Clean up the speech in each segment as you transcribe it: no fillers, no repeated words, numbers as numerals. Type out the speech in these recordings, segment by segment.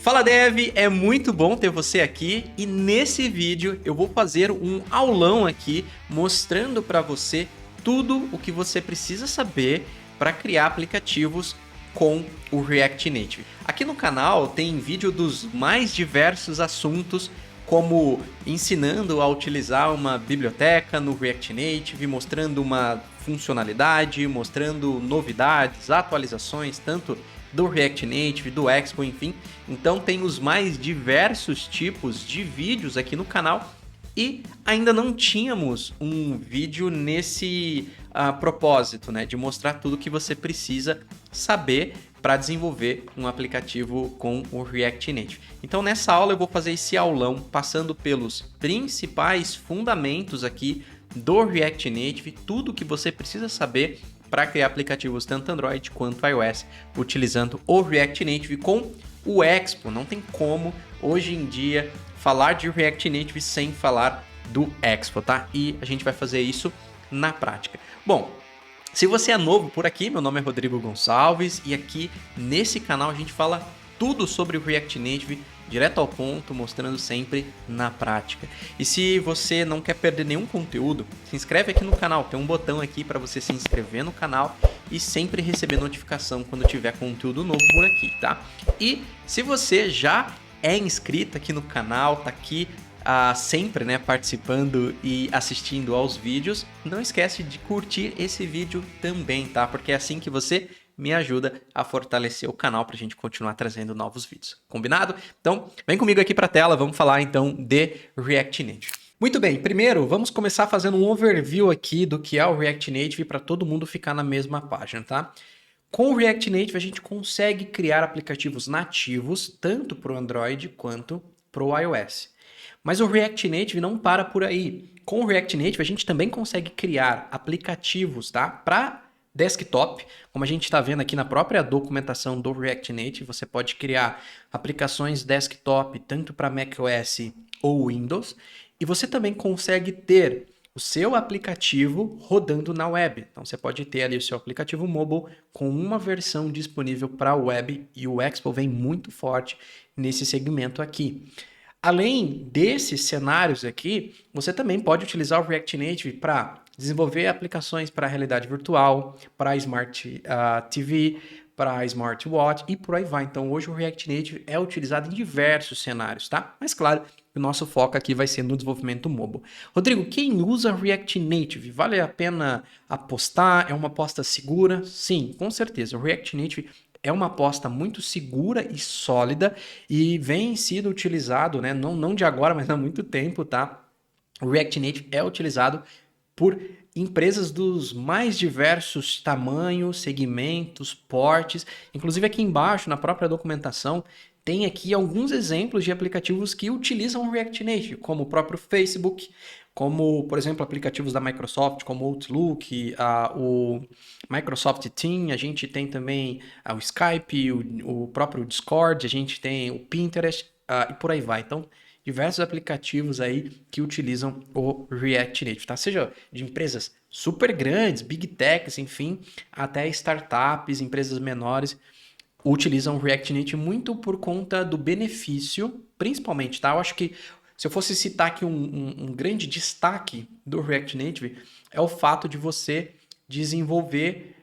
Fala Dev, é muito bom ter você aqui e nesse vídeo eu vou fazer um aulão aqui mostrando para você tudo o que você precisa saber para criar aplicativos com o React Native. Aqui no canal tem vídeo dos mais diversos assuntos, como ensinando a utilizar uma biblioteca no React Native, mostrando uma funcionalidade, mostrando novidades, atualizações, tanto do React Native, do Expo, enfim. Então tem os mais diversos tipos de vídeos aqui no canal e ainda não tínhamos um vídeo nesse propósito, né, de mostrar tudo que você precisa saber para desenvolver um aplicativo com o React Native. Então nessa aula eu vou fazer esse aulão passando pelos principais fundamentos aqui do React Native, tudo que você precisa saber para criar aplicativos tanto Android quanto iOS utilizando o React Native com o Expo. Não tem como hoje em dia falar de React Native sem falar do Expo, tá? E a gente vai fazer isso na prática. Bom, se você é novo por aqui, meu nome é Rodrigo Gonçalves e aqui nesse canal a gente fala tudo sobre o React Native, direto ao ponto, mostrando sempre na prática. E se você não quer perder nenhum conteúdo, se inscreve aqui no canal, tem um botão aqui para você se inscrever no canal e sempre receber notificação quando tiver conteúdo novo por aqui, tá? E se você já é inscrito aqui no canal, tá aqui sempre, né, participando e assistindo aos vídeos, não esquece de curtir esse vídeo também, tá? Porque é assim que você me ajuda a fortalecer o canal para a gente continuar trazendo novos vídeos. Combinado? Então, vem comigo aqui para a tela, vamos falar então de React Native. Muito bem, primeiro vamos começar fazendo um overview aqui do que é o React Native para todo mundo ficar na mesma página, tá? Com o React Native a gente consegue criar aplicativos nativos tanto para o Android quanto para o iOS. Mas o React Native não para por aí. Com o React Native a gente também consegue criar aplicativos, tá? Para desktop, como a gente está vendo aqui na própria documentação do React Native, você pode criar aplicações desktop tanto para macOS ou Windows, e você também consegue ter o seu aplicativo rodando na web. Então você pode ter ali o seu aplicativo mobile com uma versão disponível para a web, e o Expo vem muito forte nesse segmento aqui. Além desses cenários aqui, você também pode utilizar o React Native para desenvolver aplicações para realidade virtual, para Smart TV, para smartwatch e por aí vai. Então hoje o React Native é utilizado em diversos cenários, tá? Mas claro, o nosso foco aqui vai ser no desenvolvimento mobile. Rodrigo, quem usa React Native? Vale a pena apostar? É uma aposta segura? Sim, com certeza. O React Native é uma aposta muito segura e sólida e vem sido utilizado, né? Não de agora, mas há muito tempo, tá? O React Native é utilizado por empresas dos mais diversos tamanhos, segmentos, portes. Inclusive aqui embaixo, na própria documentação, tem aqui alguns exemplos de aplicativos que utilizam o React Native, como o próprio Facebook, como, por exemplo, aplicativos da Microsoft, como o Outlook, o Microsoft Teams, a gente tem também o Skype, o próprio Discord, a gente tem o Pinterest e por aí vai. Então, diversos aplicativos aí que utilizam o React Native, tá? Seja de empresas super grandes, big techs, enfim, até startups, empresas menores, utilizam o React Native muito por conta do benefício, principalmente, tá? Eu acho que se eu fosse citar aqui um grande destaque do React Native, é o fato de você desenvolver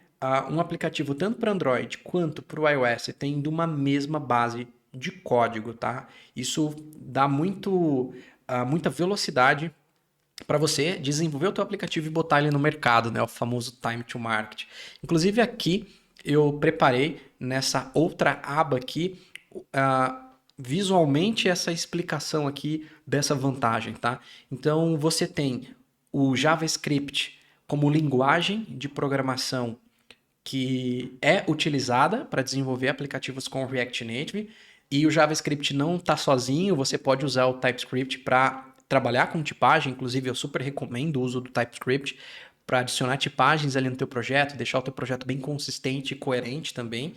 um aplicativo tanto para Android quanto para o iOS tendo uma mesma base de código, tá? Isso dá muita velocidade para você desenvolver o teu aplicativo e botar ele no mercado, né? O famoso time to market. Inclusive aqui eu preparei nessa outra aba aqui visualmente essa explicação aqui dessa vantagem, tá? Então você tem o JavaScript como linguagem de programação que é utilizada para desenvolver aplicativos com o React Native, e o JavaScript não está sozinho, você pode usar o TypeScript para trabalhar com tipagem. Inclusive eu super recomendo o uso do TypeScript para adicionar tipagens ali no teu projeto, deixar o teu projeto bem consistente e coerente também,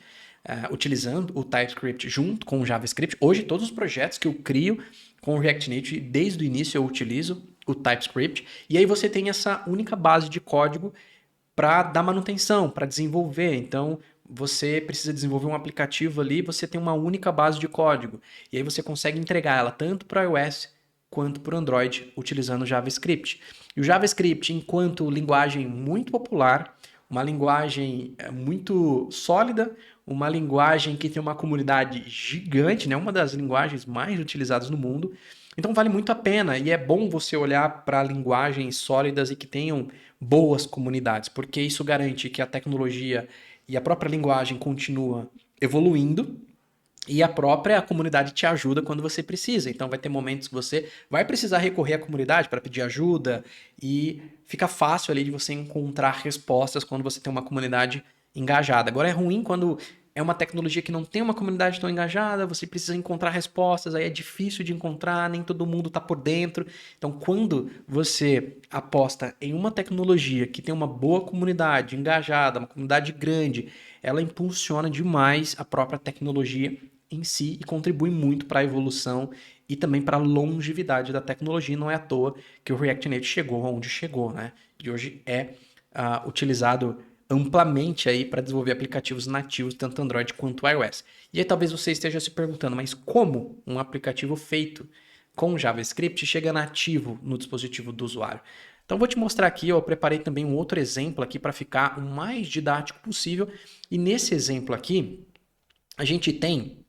utilizando o TypeScript junto com o JavaScript. Hoje todos os projetos que eu crio com o React Native, desde o início eu utilizo o TypeScript, e aí você tem essa única base de código para dar manutenção, para desenvolver. Então você precisa desenvolver um aplicativo ali, você tem uma única base de código. E aí você consegue entregar ela tanto para iOS quanto para Android utilizando o JavaScript. E o JavaScript, enquanto linguagem muito popular, uma linguagem muito sólida, uma linguagem que tem uma comunidade gigante, né? Uma das linguagens mais utilizadas no mundo. Então vale muito a pena e é bom você olhar para linguagens sólidas e que tenham boas comunidades, porque isso garante que a tecnologia e a própria linguagem continua evoluindo e a própria comunidade te ajuda quando você precisa. Então vai ter momentos que você vai precisar recorrer à comunidade para pedir ajuda e fica fácil ali de você encontrar respostas quando você tem uma comunidade engajada. Agora é ruim quando é uma tecnologia que não tem uma comunidade tão engajada, você precisa encontrar respostas, aí é difícil de encontrar, nem todo mundo está por dentro. Então, quando você aposta em uma tecnologia que tem uma boa comunidade engajada, uma comunidade grande, ela impulsiona demais a própria tecnologia em si e contribui muito para a evolução e também para a longevidade da tecnologia. Não é à toa que o React Native chegou onde chegou, né? E hoje é utilizado amplamente aí para desenvolver aplicativos nativos, tanto Android quanto iOS. E aí talvez você esteja se perguntando, mas como um aplicativo feito com JavaScript chega nativo no dispositivo do usuário? Então vou te mostrar aqui, eu preparei também um outro exemplo aqui para ficar o mais didático possível. E nesse exemplo aqui, a gente tem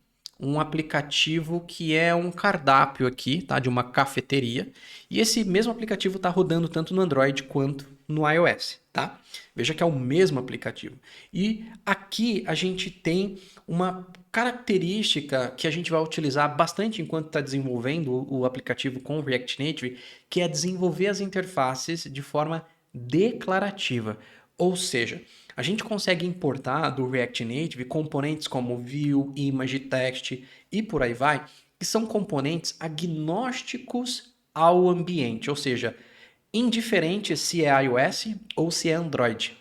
um aplicativo que é um cardápio aqui, tá? De uma cafeteria. E esse mesmo aplicativo está rodando tanto no Android quanto no iOS, tá? Veja que é o mesmo aplicativo. E aqui a gente tem uma característica que a gente vai utilizar bastante enquanto está desenvolvendo o aplicativo com o React Native, que é desenvolver as interfaces de forma declarativa. Ou seja, a gente consegue importar do React Native componentes como View, Image, Text e por aí vai, que são componentes agnósticos ao ambiente, ou seja, indiferente se é iOS ou se é Android.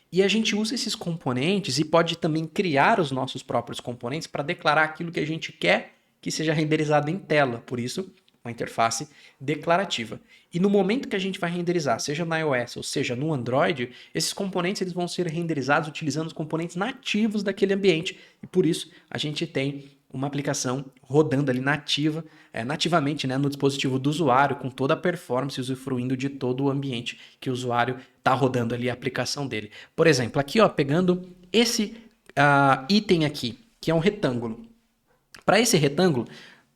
E a gente usa esses componentes e pode também criar os nossos próprios componentes para declarar aquilo que a gente quer que seja renderizado em tela. Por isso, uma interface declarativa. E no momento que a gente vai renderizar, seja no iOS ou seja no Android, esses componentes eles vão ser renderizados utilizando os componentes nativos daquele ambiente. E por isso a gente tem uma aplicação rodando ali nativamente, né, no dispositivo do usuário, com toda a performance, usufruindo de todo o ambiente que o usuário está rodando ali a aplicação dele. Por exemplo, aqui ó, pegando esse item aqui, que é um retângulo. Para esse retângulo,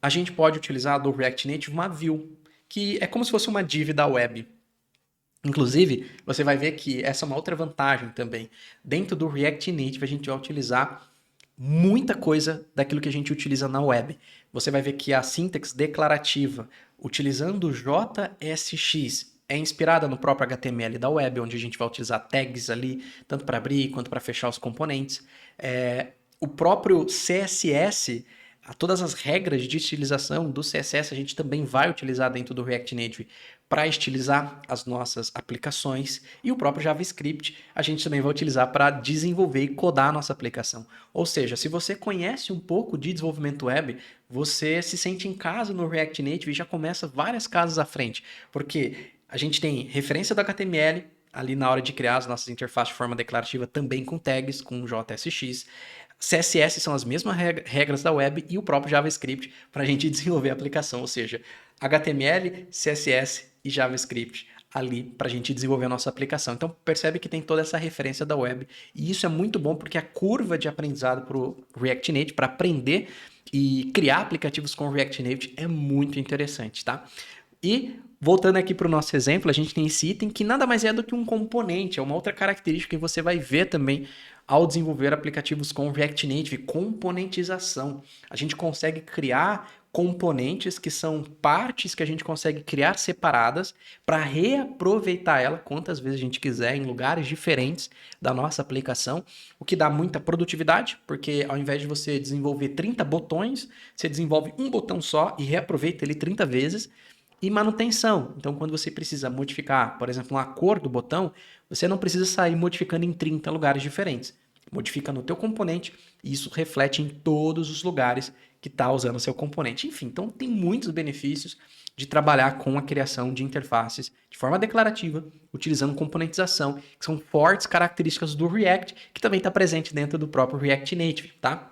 a gente pode utilizar do React Native uma view, que é como se fosse uma div da web. Inclusive, você vai ver que essa é uma outra vantagem também. Dentro do React Native, a gente vai utilizar muita coisa daquilo que a gente utiliza na web. Você vai ver que a sintaxe declarativa, utilizando o JSX, é inspirada no próprio HTML da web, onde a gente vai utilizar tags ali, tanto para abrir quanto para fechar os componentes. O próprio CSS, todas as regras de estilização do CSS a gente também vai utilizar dentro do React Native para estilizar as nossas aplicações, e o próprio JavaScript a gente também vai utilizar para desenvolver e codar a nossa aplicação. Ou seja, se você conhece um pouco de desenvolvimento web, você se sente em casa no React Native e já começa várias casas à frente, porque a gente tem referência do HTML ali na hora de criar as nossas interfaces de forma declarativa, também com tags, com JSX. CSS são as mesmas regras da web e o próprio JavaScript para a gente desenvolver a aplicação, ou seja, HTML, CSS e JavaScript ali para a gente desenvolver a nossa aplicação. Então percebe que tem toda essa referência da web e isso é muito bom porque a curva de aprendizado para o React Native, para aprender e criar aplicativos com o React Native é muito interessante, tá? E voltando aqui para o nosso exemplo, a gente tem esse item que nada mais é do que um componente, é uma outra característica que você vai ver também ao desenvolver aplicativos com React Native, componentização. A gente consegue criar componentes que são partes que a gente consegue criar separadas para reaproveitar ela quantas vezes a gente quiser em lugares diferentes da nossa aplicação, o que dá muita produtividade, porque ao invés de você desenvolver 30 botões, você desenvolve um botão só e reaproveita ele 30 vezes. E manutenção. Então, quando você precisa modificar, por exemplo, uma cor do botão, você não precisa sair modificando em 30 lugares diferentes. Modifica no teu componente e isso reflete em todos os lugares que está usando o seu componente. Enfim, então tem muitos benefícios de trabalhar com a criação de interfaces de forma declarativa, utilizando componentização, que são fortes características do React, que também está presente dentro do próprio React Native, tá?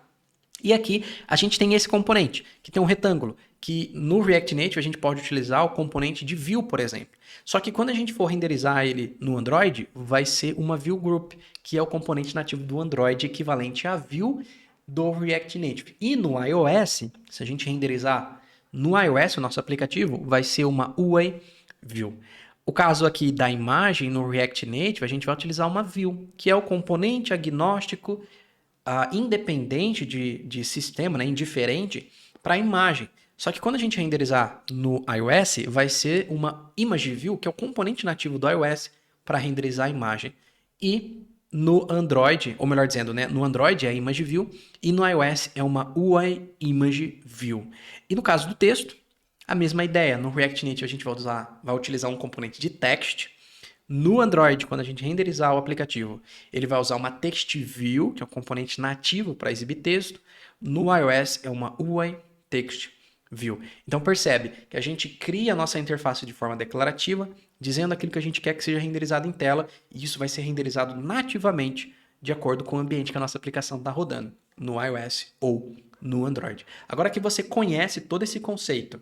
E aqui a gente tem esse componente, que tem um retângulo, que no React Native a gente pode utilizar o componente de view, por exemplo. Só que quando a gente for renderizar ele no Android, vai ser uma view group, que é o componente nativo do Android equivalente a view do React Native. E no iOS, se a gente renderizar no iOS, o nosso aplicativo, vai ser uma UI view. O caso aqui da imagem no React Native, a gente vai utilizar uma view, que é o componente agnóstico independente de sistema, né, indiferente, para a imagem. Só que quando a gente renderizar no iOS, vai ser uma image view, que é o componente nativo do iOS para renderizar a imagem. E no Android, ou melhor dizendo, né, no Android é a image view e no iOS é uma UI image view. E no caso do texto, a mesma ideia. No React Native a gente vai utilizar um componente de text. No Android, quando a gente renderizar o aplicativo, ele vai usar uma text view, que é um componente nativo para exibir texto. No iOS é uma UI text view. Então percebe que a gente cria a nossa interface de forma declarativa, dizendo aquilo que a gente quer que seja renderizado em tela, e isso vai ser renderizado nativamente de acordo com o ambiente que a nossa aplicação está rodando, no iOS ou no Android. Agora que você conhece todo esse conceito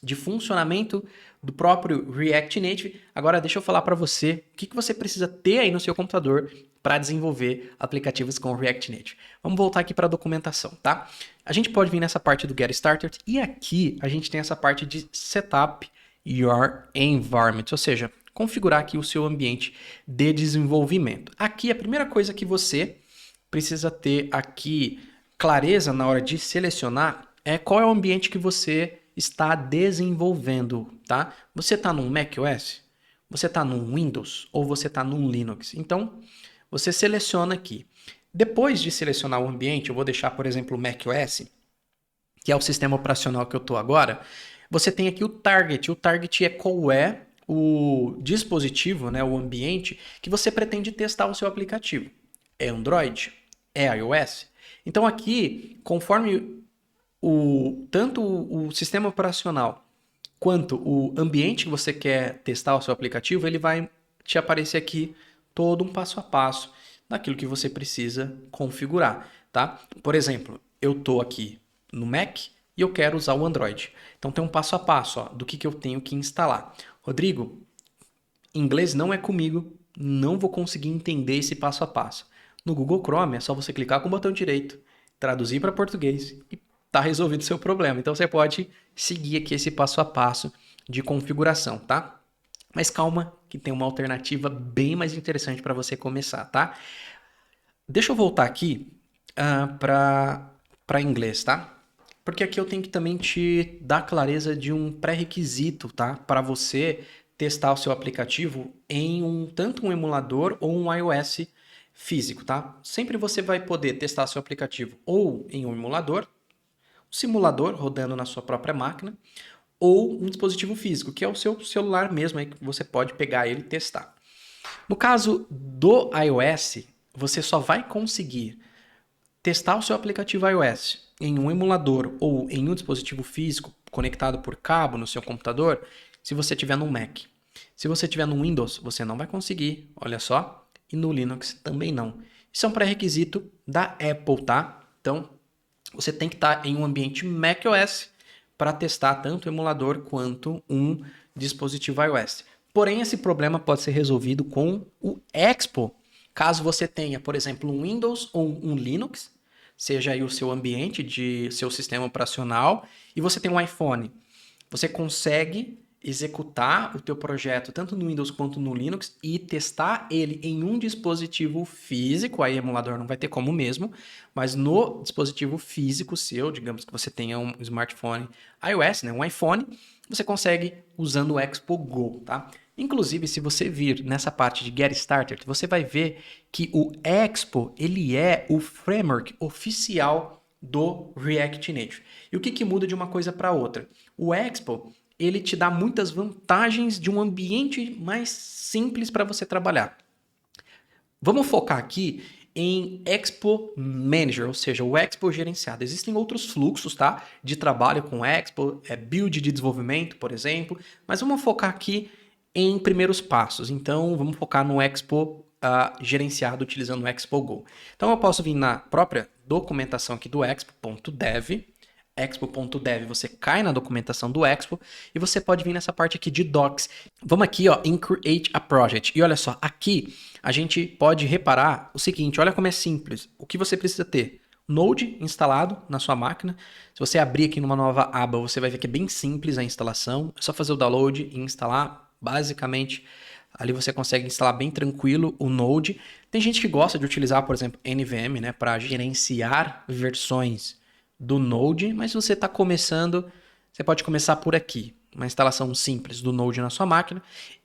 de funcionamento do próprio React Native, agora deixa eu falar para você o que você precisa ter aí no seu computador para desenvolver aplicativos com o React Native. Vamos voltar aqui para a documentação, tá? A gente pode vir nessa parte do Get Started e aqui a gente tem essa parte de Setup Your Environment, ou seja, configurar aqui o seu ambiente de desenvolvimento. Aqui a primeira coisa que você precisa ter aqui clareza na hora de selecionar é qual é o ambiente que você está desenvolvendo, tá? Você está num macOS? Você está num Windows? Ou você está num Linux? Então, você seleciona aqui. Depois de selecionar o ambiente, eu vou deixar, por exemplo, o macOS, que é o sistema operacional que eu estou agora. Você tem aqui o target. O target é qual é o dispositivo, né, o ambiente que você pretende testar o seu aplicativo. É Android? É iOS? Então aqui, conforme tanto o sistema operacional quanto o ambiente que você quer testar o seu aplicativo, ele vai te aparecer aqui todo um passo a passo daquilo que você precisa configurar, tá? Por exemplo, eu estou aqui no Mac e eu quero usar o Android. Então tem um passo a passo do que eu tenho que instalar. Rodrigo, inglês não é comigo, não vou conseguir entender esse passo a passo. No Google Chrome é só você clicar com o botão direito, traduzir para português e tá resolvido o seu problema. Então você pode seguir aqui esse passo a passo de configuração, tá? Mas calma, que tem uma alternativa bem mais interessante para você começar, tá? Deixa eu voltar aqui para inglês, tá? Porque aqui eu tenho que também te dar clareza de um pré-requisito, tá? Para você testar o seu aplicativo em tanto um emulador ou um iOS físico, tá? Sempre você vai poder testar seu aplicativo ou em um emulador, um simulador rodando na sua própria máquina, ou um dispositivo físico, que é o seu celular mesmo, aí que você pode pegar ele e testar. No caso do iOS, você só vai conseguir testar o seu aplicativo iOS em um emulador ou em um dispositivo físico conectado por cabo no seu computador, se você tiver no Mac. Se você tiver no Windows, você não vai conseguir, olha só, e no Linux também não. Isso é um pré-requisito da Apple, tá? Então, você tem que estar em um ambiente macOS para testar tanto o emulador quanto um dispositivo iOS. Porém, esse problema pode ser resolvido com o Expo. Caso você tenha, por exemplo, um Windows ou um Linux, seja aí o seu ambiente de seu sistema operacional, e você tem um iPhone, você consegue executar o teu projeto tanto no Windows quanto no Linux e testar ele em um dispositivo físico, aí emulador não vai ter como mesmo, mas no dispositivo físico seu, digamos que você tenha um smartphone iOS, né, um iPhone, você consegue usando o Expo Go, tá? Inclusive, se você vir nessa parte de Get Started, você vai ver que o Expo, ele é o framework oficial do React Native. E o que muda de uma coisa para outra? O Expo, ele te dá muitas vantagens de um ambiente mais simples para você trabalhar. Vamos focar aqui em Expo Manager, ou seja, o Expo gerenciado. Existem outros fluxos, tá, de trabalho com Expo, build de desenvolvimento, por exemplo, mas vamos focar aqui em primeiros passos. Então, vamos focar no Expo gerenciado utilizando o Expo Go. Então, eu posso vir na própria documentação aqui do expo.dev, expo.dev, você cai na documentação do Expo e você pode vir nessa parte aqui de Docs. Vamos aqui, ó, em Create a Project. E olha só, aqui a gente pode reparar o seguinte, olha como é simples. O que você precisa ter? Node instalado na sua máquina. Se você abrir aqui numa nova aba, você vai ver que é bem simples a instalação. É só fazer o download e instalar. Basicamente, ali você consegue instalar bem tranquilo o Node. Tem gente que gosta de utilizar, por exemplo, NVM, né, para gerenciar versões do Node, mas se você está começando, você pode começar por aqui. Uma instalação simples do Node na sua máquina.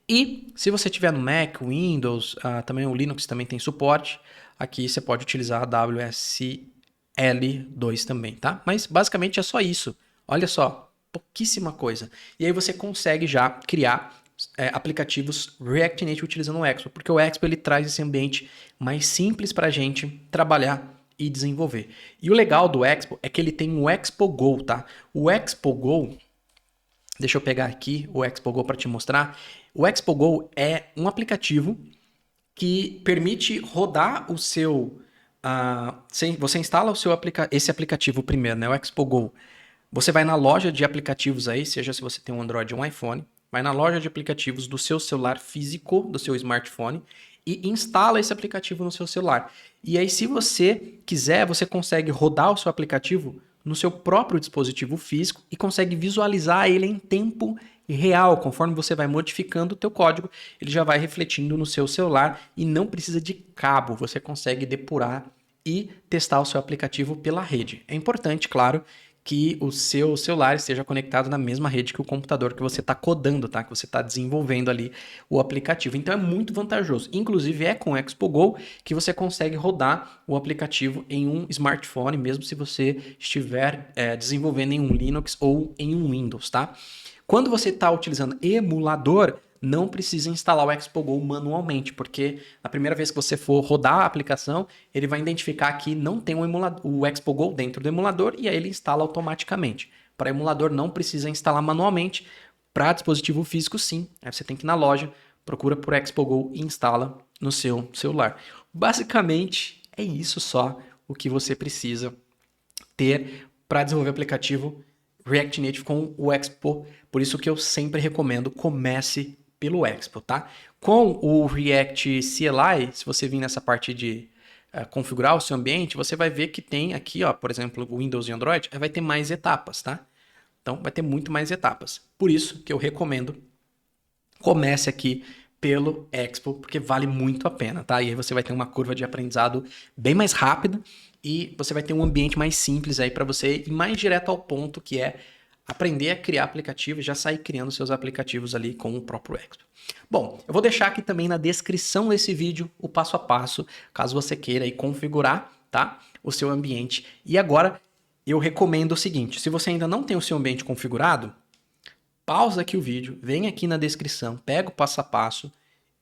E se você tiver no Mac, Windows, também o Linux também tem suporte. Aqui você pode utilizar a WSL2 também, tá? Mas basicamente é só isso. Olha só, pouquíssima coisa. E aí você consegue já criar aplicativos React Native utilizando o Expo, porque o Expo ele traz esse ambiente mais simples para a gente trabalhar e desenvolver. E o legal do Expo é que ele tem o Expo Go, tá? O Expo Go, deixa eu pegar aqui o Expo Go para te mostrar. O Expo Go é um aplicativo que permite rodar o seu... você instala esse aplicativo primeiro, né? O Expo Go. Você vai na loja de aplicativos aí, seja se você tem um Android ou um iPhone, vai na loja de aplicativos do seu celular físico, do seu smartphone, e instala esse aplicativo no seu celular. E aí, se você quiser, você consegue rodar o seu aplicativo no seu próprio dispositivo físico e consegue visualizar ele em tempo real. Conforme você vai modificando o teu código, ele já vai refletindo no seu celular e não precisa de cabo. Você consegue depurar e testar o seu aplicativo pela rede. É importante, claro, que o seu celular esteja conectado na mesma rede que o computador que você está codando, tá? Que você está desenvolvendo ali o aplicativo. Então é muito vantajoso. Inclusive é com o Expo Go que você consegue rodar o aplicativo em um smartphone, mesmo se você estiver desenvolvendo em um Linux ou em um Windows, tá? Quando você está utilizando emulador, não precisa instalar o Expo Go manualmente, porque na primeira vez que você for rodar a aplicação, ele vai identificar que não tem o Expo Go dentro do emulador e aí ele instala automaticamente. Para emulador não precisa instalar manualmente, para dispositivo físico sim. Aí você tem que ir na loja, procura por Expo Go e instala no seu celular. Basicamente é isso só o que você precisa ter para desenvolver aplicativo React Native com o Expo. Por isso que eu sempre recomendo, comece pelo Expo, tá? Com o React CLI, se você vir nessa parte de configurar o seu ambiente, você vai ver que tem aqui, ó, por exemplo, o Windows e Android, vai ter mais etapas, tá? Então, vai ter muito mais etapas. Por isso que eu recomendo, comece aqui pelo Expo, porque vale muito a pena, tá? E aí você vai ter uma curva de aprendizado bem mais rápida e você vai ter um ambiente mais simples aí para você ir mais direto ao ponto, que é aprender a criar aplicativo e já sair criando seus aplicativos ali com o próprio Expo. Bom, eu vou deixar aqui também na descrição desse vídeo o passo a passo, caso você queira aí configurar, tá, o seu ambiente. E agora eu recomendo o seguinte, se você ainda não tem o seu ambiente configurado, pausa aqui o vídeo, vem aqui na descrição, pega o passo a passo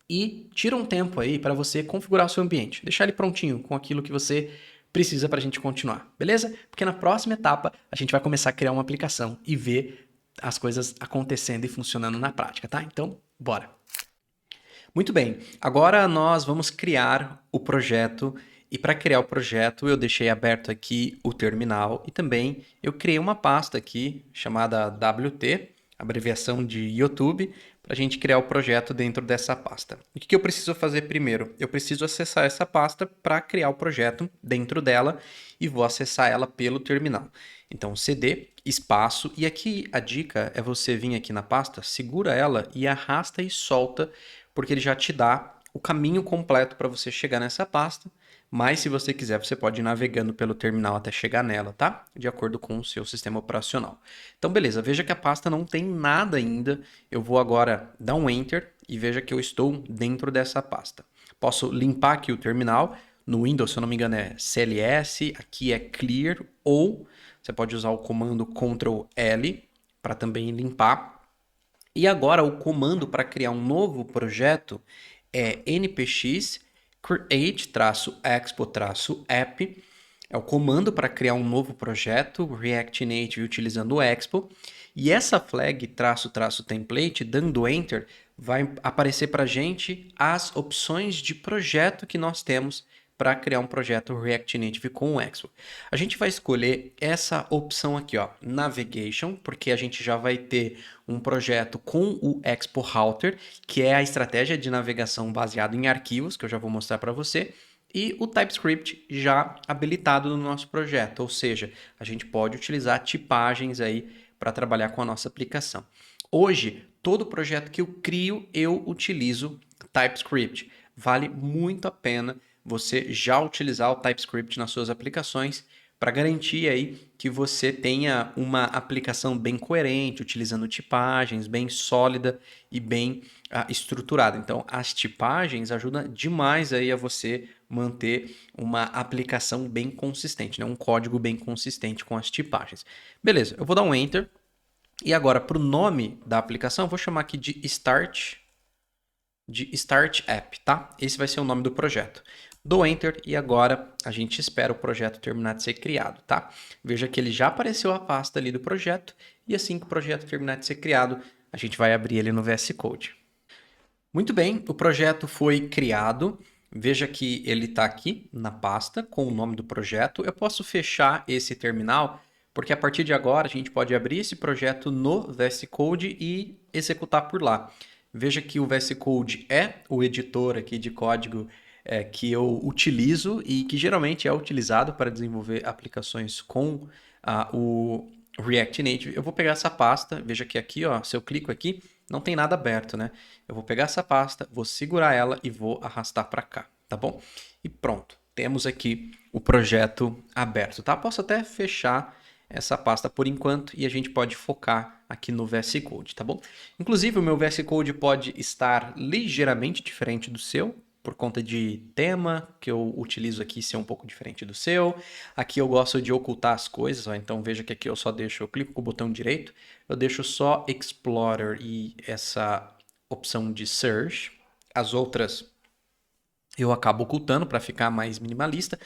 e tira um tempo aí para você configurar o seu ambiente, deixar ele prontinho com aquilo que você precisa para a gente continuar, beleza? Porque na próxima etapa a gente vai começar a criar uma aplicação e ver as coisas acontecendo e funcionando na prática, tá? Então, bora! Muito bem, agora nós vamos criar o projeto e para criar o projeto eu deixei aberto aqui o terminal e também eu criei uma pasta aqui chamada WT, abreviação de YouTube, para a gente criar o projeto dentro dessa pasta. O que eu preciso fazer primeiro? Eu preciso acessar essa pasta para criar o projeto dentro dela e vou acessar ela pelo terminal. Então cd espaço e aqui a dica é você vir aqui na pasta, segura ela e arrasta e solta, porque ele já te dá o caminho completo para você chegar nessa pasta. Mas se você quiser, você pode ir navegando pelo terminal até chegar nela, tá? De acordo com o seu sistema operacional. Então, beleza. Veja que a pasta não tem nada ainda. Eu vou agora dar um Enter e veja que eu estou dentro dessa pasta. Posso limpar aqui o terminal. No Windows, se eu não me engano, é CLS. Aqui é Clear. Ou você pode usar o comando Ctrl L para também limpar. E agora o comando para criar um novo projeto é npx create-expo-app é o comando para criar um novo projeto React Native utilizando o Expo. E essa flag --template, dando Enter, vai aparecer para a gente as opções de projeto que nós temos para criar um projeto React Native com o Expo. A gente vai escolher essa opção aqui, ó, Navigation, porque a gente já vai ter um projeto com o Expo Router, que é a estratégia de navegação baseada em arquivos, que eu já vou mostrar para você, e o TypeScript já habilitado no nosso projeto, ou seja, a gente pode utilizar tipagens aí para trabalhar com a nossa aplicação. Hoje, todo projeto que eu crio, eu utilizo TypeScript. Vale muito a pena você já utilizar o TypeScript nas suas aplicações para garantir aí que você tenha uma aplicação bem coerente, utilizando tipagens, bem sólida e bem estruturada. Então, as tipagens ajudam demais aí a você manter uma aplicação bem consistente, né? Um código bem consistente com as tipagens. Beleza, eu vou dar um Enter. E agora, para o nome da aplicação, eu vou chamar aqui de Start App, tá? Esse vai ser o nome do projeto. Dou Enter e agora a gente espera o projeto terminar de ser criado, tá? Veja que ele já apareceu a pasta ali do projeto e assim que o projeto terminar de ser criado, a gente vai abrir ele no VS Code. Muito bem, o projeto foi criado. Veja que ele está aqui na pasta com o nome do projeto. Eu posso fechar esse terminal, porque a partir de agora a gente pode abrir esse projeto no VS Code e executar por lá. Veja que o VS Code é o editor aqui de código que eu utilizo e que geralmente é utilizado para desenvolver aplicações com o React Native. Eu vou pegar essa pasta, veja que aqui, ó, se eu clico aqui, não tem nada aberto, né? Eu vou pegar essa pasta, vou segurar ela e vou arrastar para cá, tá bom? E pronto, temos aqui o projeto aberto, tá? Posso até fechar essa pasta por enquanto e a gente pode focar aqui no VS Code, tá bom? Inclusive, o meu VS Code pode estar ligeiramente diferente do seu, por conta de tema que eu utilizo aqui ser um pouco diferente do seu. Aqui eu gosto de ocultar as coisas, ó, então veja que aqui eu só deixo, eu clico com o botão direito, eu deixo só Explorer e essa opção de Search. As outras eu acabo ocultando para ficar mais minimalista.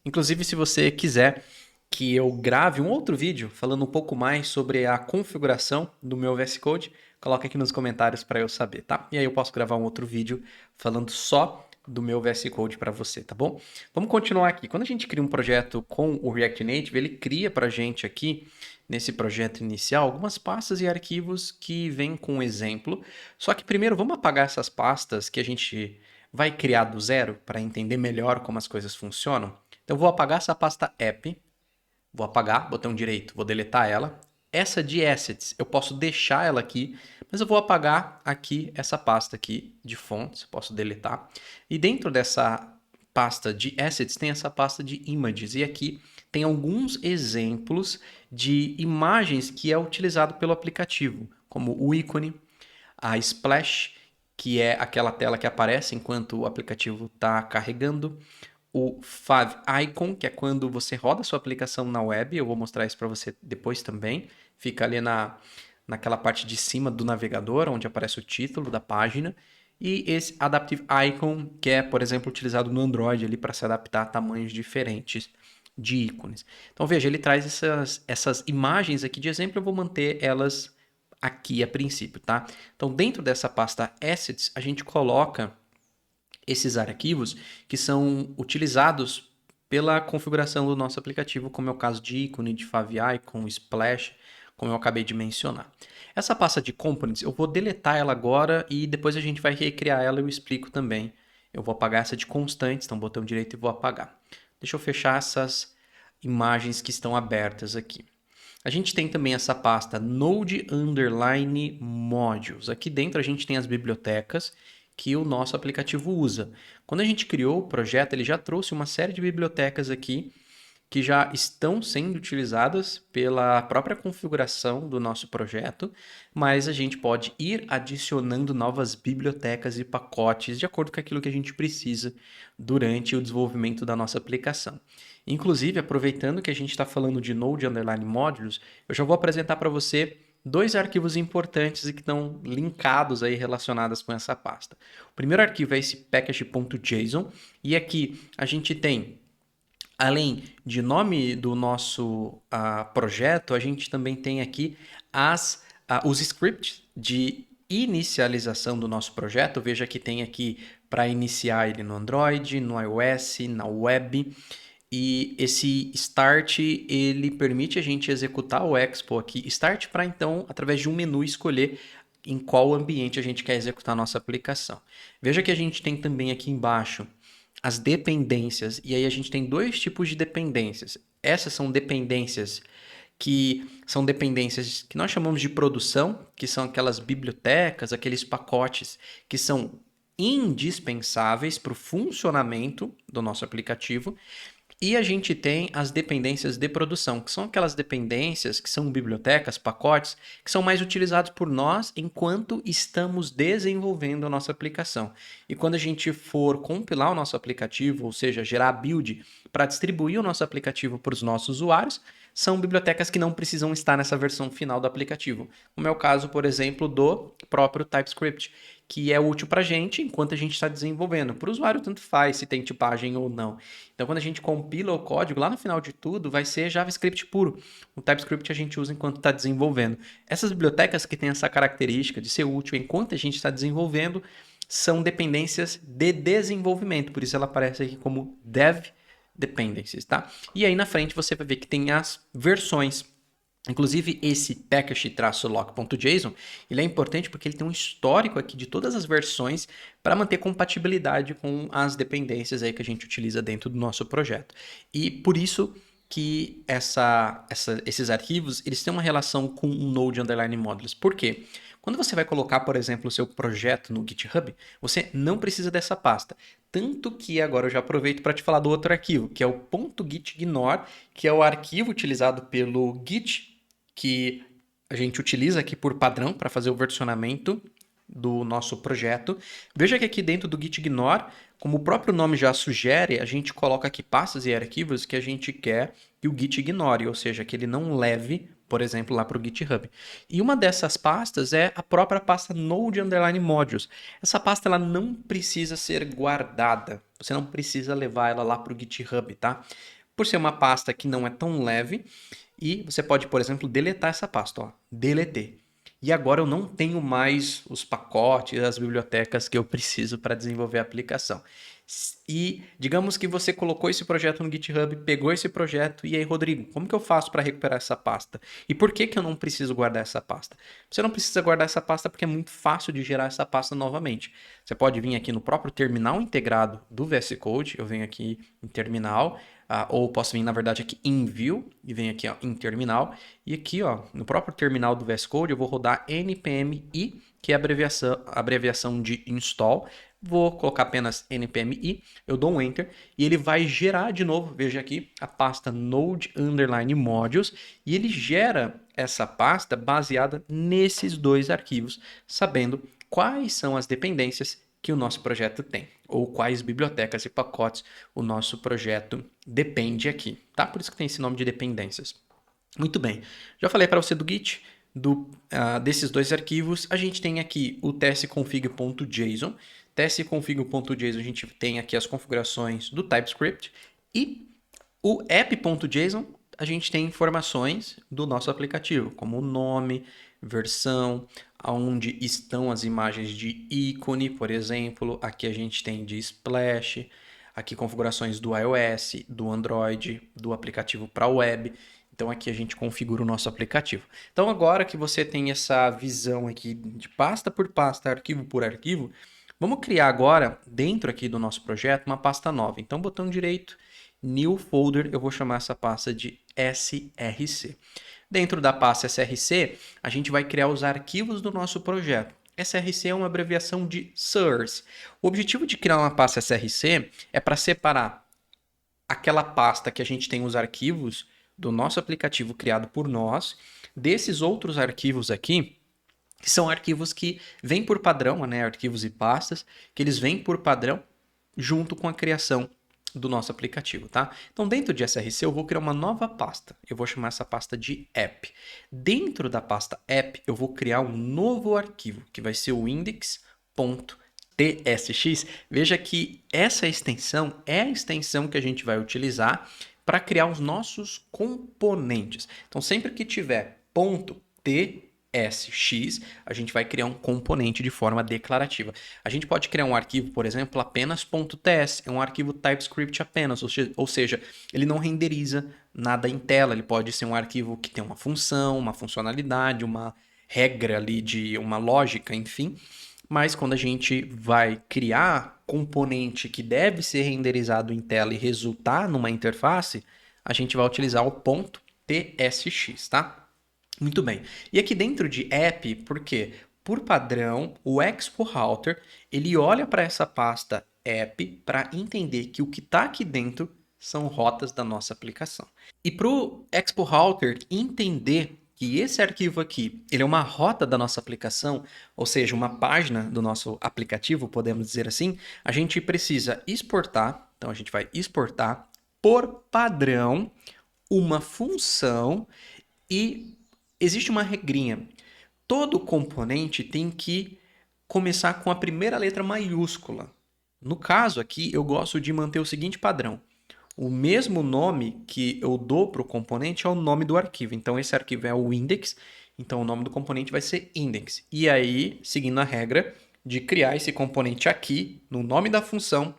Inclusive, se você quiser que eu grave um outro vídeo falando um pouco mais sobre a configuração do meu VS Code, coloca aqui nos comentários para eu saber, tá? E aí eu posso gravar um outro vídeo falando só do meu VS Code para você, tá bom? Vamos continuar aqui. Quando a gente cria um projeto com o React Native, ele cria para a gente aqui, nesse projeto inicial, algumas pastas e arquivos que vêm com um exemplo. Só que primeiro vamos apagar essas pastas que a gente vai criar do zero para entender melhor como as coisas funcionam. Então eu vou apagar essa pasta app. Vou apagar, botão direito, vou deletar ela. Essa de assets, eu posso deixar ela aqui, mas eu vou apagar aqui essa pasta aqui de fontes, posso deletar. E dentro dessa pasta de assets tem essa pasta de images. E aqui tem alguns exemplos de imagens que é utilizado pelo aplicativo, como o ícone, a splash, que é aquela tela que aparece enquanto o aplicativo está carregando, o favicon, que é quando você roda a sua aplicação na web, eu vou mostrar isso para você depois também, fica ali naquela parte de cima do navegador, onde aparece o título da página, e esse Adaptive Icon, que é, por exemplo, utilizado no Android ali para se adaptar a tamanhos diferentes de ícones. Então veja, ele traz essas imagens aqui de exemplo, eu vou manter elas aqui a princípio, tá? Então dentro dessa pasta Assets, a gente coloca esses arquivos que são utilizados pela configuração do nosso aplicativo, como é o caso de ícone, de favicon, splash, como eu acabei de mencionar. Essa pasta de components, eu vou deletar ela agora e depois a gente vai recriar ela e eu explico também. Eu vou apagar essa de constantes, então botão direito e vou apagar. Deixa eu fechar essas imagens que estão abertas aqui. A gente tem também essa pasta Node Underline Modules. Aqui dentro a gente tem as bibliotecas que o nosso aplicativo usa. Quando a gente criou o projeto, ele já trouxe uma série de bibliotecas aqui que já estão sendo utilizadas pela própria configuração do nosso projeto, mas a gente pode ir adicionando novas bibliotecas e pacotes de acordo com aquilo que a gente precisa durante o desenvolvimento da nossa aplicação. Inclusive, aproveitando que a gente está falando de Node Underline Modules, eu já vou apresentar para você dois arquivos importantes e que estão linkados aí, relacionados com essa pasta. O primeiro arquivo é esse package.json, e aqui a gente tem, além de nome do nosso projeto, a gente também tem aqui os scripts de inicialização do nosso projeto. Veja que tem aqui para iniciar ele no Android, no iOS, na web. E esse start, ele permite a gente executar o Expo aqui. Start para, então, através de um menu, escolher em qual ambiente a gente quer executar a nossa aplicação. Veja que a gente tem também aqui embaixo as dependências. E aí a gente tem dois tipos de dependências. Essas são dependências que nós chamamos de produção, que são aquelas bibliotecas, aqueles pacotes que são indispensáveis para o funcionamento do nosso aplicativo. E a gente tem as dependências de produção, que são aquelas dependências que são bibliotecas, pacotes, que são mais utilizados por nós enquanto estamos desenvolvendo a nossa aplicação. E quando a gente for compilar o nosso aplicativo, ou seja, gerar a build para distribuir o nosso aplicativo para os nossos usuários, são bibliotecas que não precisam estar nessa versão final do aplicativo. Como é o caso, por exemplo, do próprio TypeScript, que é útil para a gente enquanto a gente está desenvolvendo. Para o usuário, tanto faz se tem tipagem ou não. Então, quando a gente compila o código, lá no final de tudo, vai ser JavaScript puro. O TypeScript a gente usa enquanto está desenvolvendo. Essas bibliotecas que têm essa característica de ser útil enquanto a gente está desenvolvendo são dependências de desenvolvimento. Por isso ela aparece aqui como Dev Dependencies, tá? E aí na frente você vai ver que tem as versões. Inclusive esse package-lock.json, ele é importante porque ele tem um histórico aqui de todas as versões para manter compatibilidade com as dependências aí que a gente utiliza dentro do nosso projeto. E por isso que esses arquivos eles têm uma relação com o Node_Modules. Por quê? Quando você vai colocar, por exemplo, o seu projeto no GitHub, você não precisa dessa pasta. Tanto que agora eu já aproveito para te falar do outro arquivo, que é o .gitignore, que é o arquivo utilizado pelo Git, que a gente utiliza aqui por padrão para fazer o versionamento do nosso projeto. Veja que aqui dentro do gitignore, como o próprio nome já sugere, a gente coloca aqui pastas e arquivos que a gente quer que o Git ignore, ou seja, que ele não leve, por exemplo, lá para o GitHub. E uma dessas pastas é a própria pasta Node_Modules. Essa pasta ela não precisa ser guardada. Você não precisa levar ela lá para o GitHub, tá? Por ser uma pasta que não é tão leve, e você pode, por exemplo, deletar essa pasta, ó, deletei. E agora eu não tenho mais os pacotes, as bibliotecas que eu preciso para desenvolver a aplicação. E digamos que você colocou esse projeto no GitHub, pegou esse projeto, e aí, Rodrigo, como que eu faço para recuperar essa pasta? E por que eu não preciso guardar essa pasta? Você não precisa guardar essa pasta porque é muito fácil de gerar essa pasta novamente. Você pode vir aqui no próprio terminal integrado do VS Code, eu venho aqui em terminal, ou posso vir, na verdade, aqui em View, e venho aqui ó, em terminal, e aqui ó, no próprio terminal do VS Code eu vou rodar npmi, que é a abreviação de install. Vou colocar apenas npmi, eu dou um enter, e ele vai gerar de novo, veja aqui, a pasta Node_Modules, e ele gera essa pasta baseada nesses dois arquivos, sabendo quais são as dependências que o nosso projeto tem, ou quais bibliotecas e pacotes o nosso projeto depende aqui, tá? Por isso que tem esse nome de dependências. Muito bem, já falei para você do Git, desses dois arquivos, a gente tem aqui o tsconfig.json. tsconfig.json a gente tem aqui as configurações do TypeScript, e o app.json a gente tem informações do nosso aplicativo, como o nome, versão, onde estão as imagens de ícone, por exemplo. Aqui a gente tem de Splash, aqui configurações do iOS, do Android, do aplicativo para web. Então aqui a gente configura o nosso aplicativo. Então agora que você tem essa visão aqui de pasta por pasta, arquivo por arquivo, vamos criar agora, dentro aqui do nosso projeto, uma pasta nova. Então botão direito, New Folder, eu vou chamar essa pasta de SRC. Dentro da pasta SRC, a gente vai criar os arquivos do nosso projeto. SRC é uma abreviação de Source. O objetivo de criar uma pasta SRC é para separar aquela pasta que a gente tem os arquivos do nosso aplicativo criado por nós, desses outros arquivos aqui, que são arquivos que vêm por padrão, né? Arquivos e pastas, que eles vêm por padrão junto com a criação do nosso aplicativo, tá? Então, dentro de SRC, eu vou criar uma nova pasta. Eu vou chamar essa pasta de app. Dentro da pasta app, eu vou criar um novo arquivo, que vai ser o index.tsx. Veja que essa extensão é a extensão que a gente vai utilizar para criar os nossos componentes. Então, sempre que tiver .tsx, a gente vai criar um componente de forma declarativa. A gente pode criar um arquivo, por exemplo, apenas .ts, é um arquivo TypeScript apenas, ou seja, ele não renderiza nada em tela, ele pode ser um arquivo que tem uma função, uma funcionalidade, uma regra ali de uma lógica, enfim. Mas quando a gente vai criar componente que deve ser renderizado em tela e resultar numa interface, a gente vai utilizar o .tsx, tá? Muito bem. E aqui dentro de app, por quê? Por padrão, o Expo Router, ele olha para essa pasta app para entender que o que está aqui dentro são rotas da nossa aplicação. E para o Expo Router entender que esse arquivo aqui, ele é uma rota da nossa aplicação, ou seja, uma página do nosso aplicativo, podemos dizer assim, a gente precisa exportar, então a gente vai exportar por padrão uma função e existe uma regrinha. Todo componente tem que começar com a primeira letra maiúscula. No caso aqui, eu gosto de manter o seguinte padrão. O mesmo nome que eu dou para o componente é o nome do arquivo. Então, esse arquivo é o index, então o nome do componente vai ser index. E aí, seguindo a regra de criar esse componente aqui, no nome da função,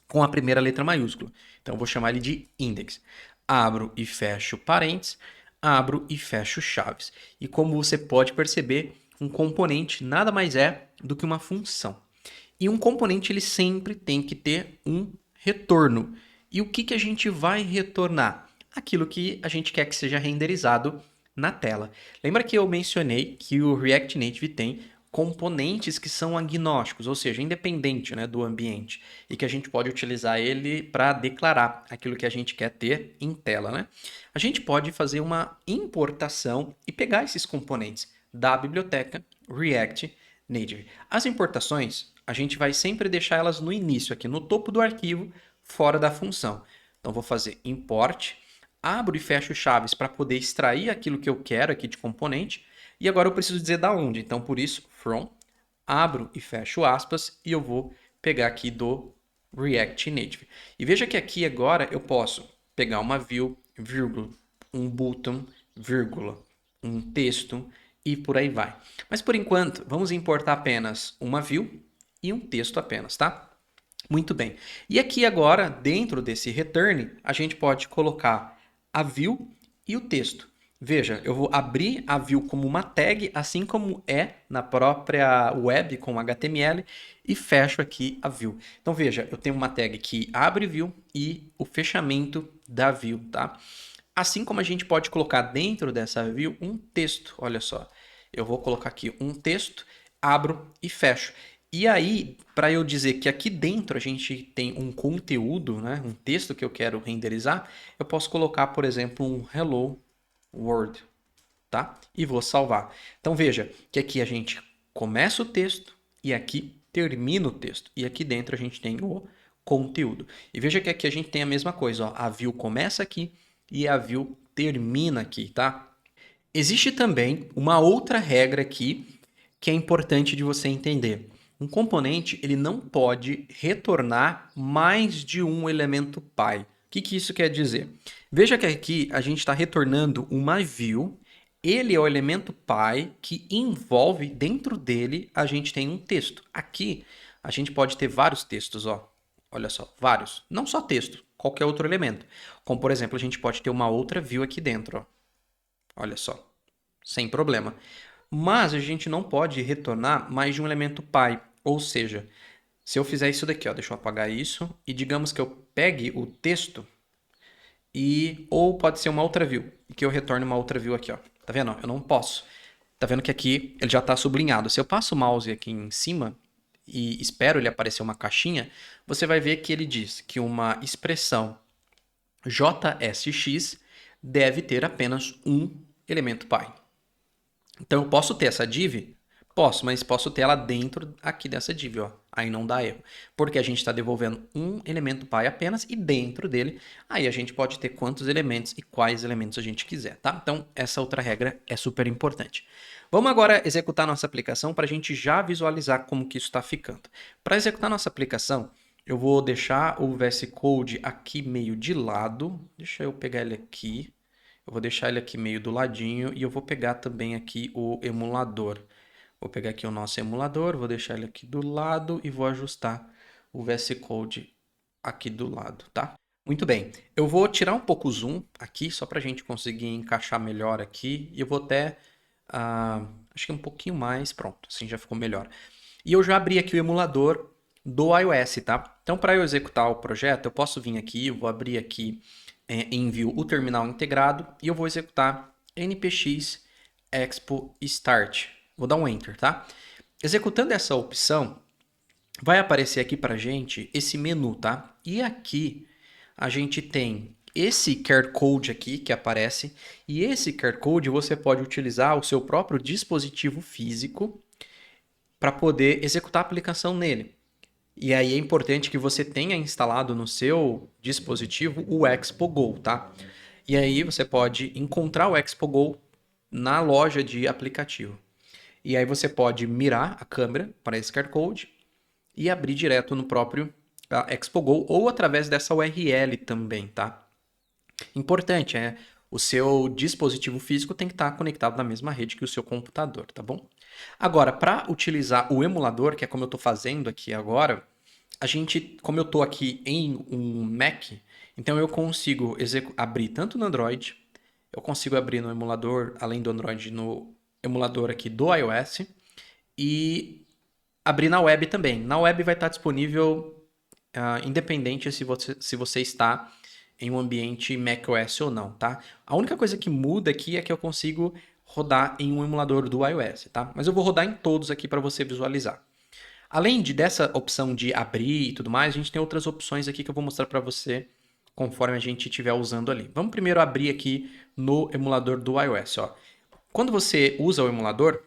com a primeira letra maiúscula. Então, eu vou chamar ele de index. Abro e fecho parênteses, abro e fecho chaves. E como você pode perceber, um componente nada mais é do que uma função. E um componente ele sempre tem que ter um retorno. E o que a gente vai retornar? Aquilo que a gente quer que seja renderizado na tela. Lembra que eu mencionei que o React Native tem componentes que são agnósticos, ou seja, independente, né, do ambiente, e que a gente pode utilizar ele para declarar aquilo que a gente quer ter em tela, né? A gente pode fazer uma importação e pegar esses componentes da biblioteca React Native. As importações, a gente vai sempre deixar elas no início, aqui no topo do arquivo, fora da função. Então, vou fazer import, abro e fecho chaves para poder extrair aquilo que eu quero aqui de componente. E agora eu preciso dizer da onde. Então, por isso, from, abro e fecho aspas, e eu vou pegar aqui do React Native. E veja que aqui agora eu posso pegar uma view, vírgula, um button, vírgula, um texto e por aí vai. Mas por enquanto, vamos importar apenas uma view e um texto apenas, tá? Muito bem. E aqui agora, dentro desse return, a gente pode colocar a view e o texto. Veja, eu vou abrir a view como uma tag, assim como é na própria web com HTML, e fecho aqui a view. Então veja, eu tenho uma tag que abre view e o fechamento da view, tá? Assim como a gente pode colocar dentro dessa view um texto, olha só. Eu vou colocar aqui um texto, abro e fecho. E aí, para eu dizer que aqui dentro a gente tem um conteúdo, né, um texto que eu quero renderizar, eu posso colocar, por exemplo, um Hello World, tá? E vou salvar. Então veja que aqui a gente começa o texto e aqui termina o texto. E aqui dentro a gente tem o conteúdo. E veja que aqui a gente tem a mesma coisa, ó. A view começa aqui e a view termina aqui, tá? Existe também uma outra regra aqui que é importante de você entender. Um componente ele não pode retornar mais de um elemento pai. O que isso quer dizer? Veja que aqui a gente está retornando uma view. Ele é o elemento pai que envolve dentro dele a gente tem um texto. Aqui a gente pode ter vários textos, ó. Olha só, vários. Não só texto, qualquer outro elemento. Como por exemplo, a gente pode ter uma outra view aqui dentro, ó. Olha só, sem problema. Mas a gente não pode retornar mais de um elemento pai. Ou seja, se eu fizer isso daqui, ó, deixa eu apagar isso, e digamos que eu pegue o texto, ou pode ser uma outra view, e que eu retorne uma outra view aqui, ó. Tá vendo? Eu não posso. Tá vendo que aqui ele já está sublinhado. Se eu passo o mouse aqui em cima e espero ele aparecer uma caixinha, você vai ver que ele diz que uma expressão JSX deve ter apenas um elemento pai. Então eu posso ter essa div, Posso, mas posso ter ela dentro aqui dessa div, ó. Aí não dá erro. Porque a gente está devolvendo um elemento pai apenas e dentro dele, aí a gente pode ter quantos elementos e quais elementos a gente quiser, tá? Então, essa outra regra é super importante. Vamos agora executar nossa aplicação para a gente já visualizar como que isso está ficando. Para executar nossa aplicação, eu vou deixar o VS Code aqui meio de lado. Deixa eu pegar ele aqui. Eu vou deixar ele aqui meio do ladinho e eu vou pegar também aqui o emulador. Vou pegar aqui o nosso emulador, vou deixar ele aqui do lado e vou ajustar o VS Code aqui do lado, tá? Muito bem, eu vou tirar um pouco o zoom aqui, só para a gente conseguir encaixar melhor aqui. E eu vou até, acho que um pouquinho mais, pronto, assim já ficou melhor. E eu já abri aqui o emulador do iOS, tá? Então, para eu executar o projeto, eu posso vir aqui, eu vou abrir aqui em View o terminal integrado e eu vou executar npx expo start. Vou dar um Enter, tá? Executando essa opção, vai aparecer aqui pra gente esse menu, tá? E aqui a gente tem esse QR Code aqui que aparece, e esse QR Code você pode utilizar o seu próprio dispositivo físico para poder executar a aplicação nele. E aí é importante que você tenha instalado no seu dispositivo o Expo Go, tá? E aí você pode encontrar o Expo Go na loja de aplicativo. E aí você pode mirar a câmera para esse QR Code e abrir direto no próprio Expo Go ou através dessa URL também, tá? Importante, o seu dispositivo físico tem que estar conectado na mesma rede que o seu computador, tá bom? Agora, para utilizar o emulador, que é como eu estou fazendo aqui agora, a gente, como eu estou aqui em um Mac, então eu consigo abrir tanto no Android, eu consigo abrir no emulador, além do Android, no emulador aqui do iOS e abrir na web também. Na web vai estar disponível independente se você está em um ambiente macOS ou não, tá? A única coisa que muda aqui é que eu consigo rodar em um emulador do iOS, tá? Mas eu vou rodar em todos aqui para você visualizar. Além dessa opção de abrir e tudo mais, a gente tem outras opções aqui que eu vou mostrar para você conforme a gente estiver usando ali. Vamos primeiro abrir aqui no emulador do iOS, ó. Quando você usa o emulador,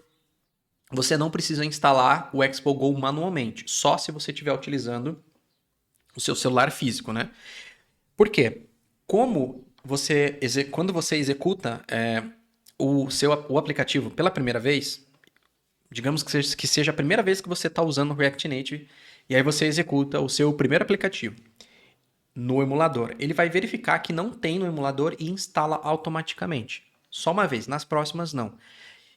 você não precisa instalar o Expo Go manualmente, só se você estiver utilizando o seu celular físico, né? Por quê? Quando você executa o aplicativo pela primeira vez, digamos que seja a primeira vez que você está usando o React Native, e aí você executa o seu primeiro aplicativo no emulador. Ele vai verificar que não tem no emulador e instala automaticamente. Só uma vez, nas próximas não.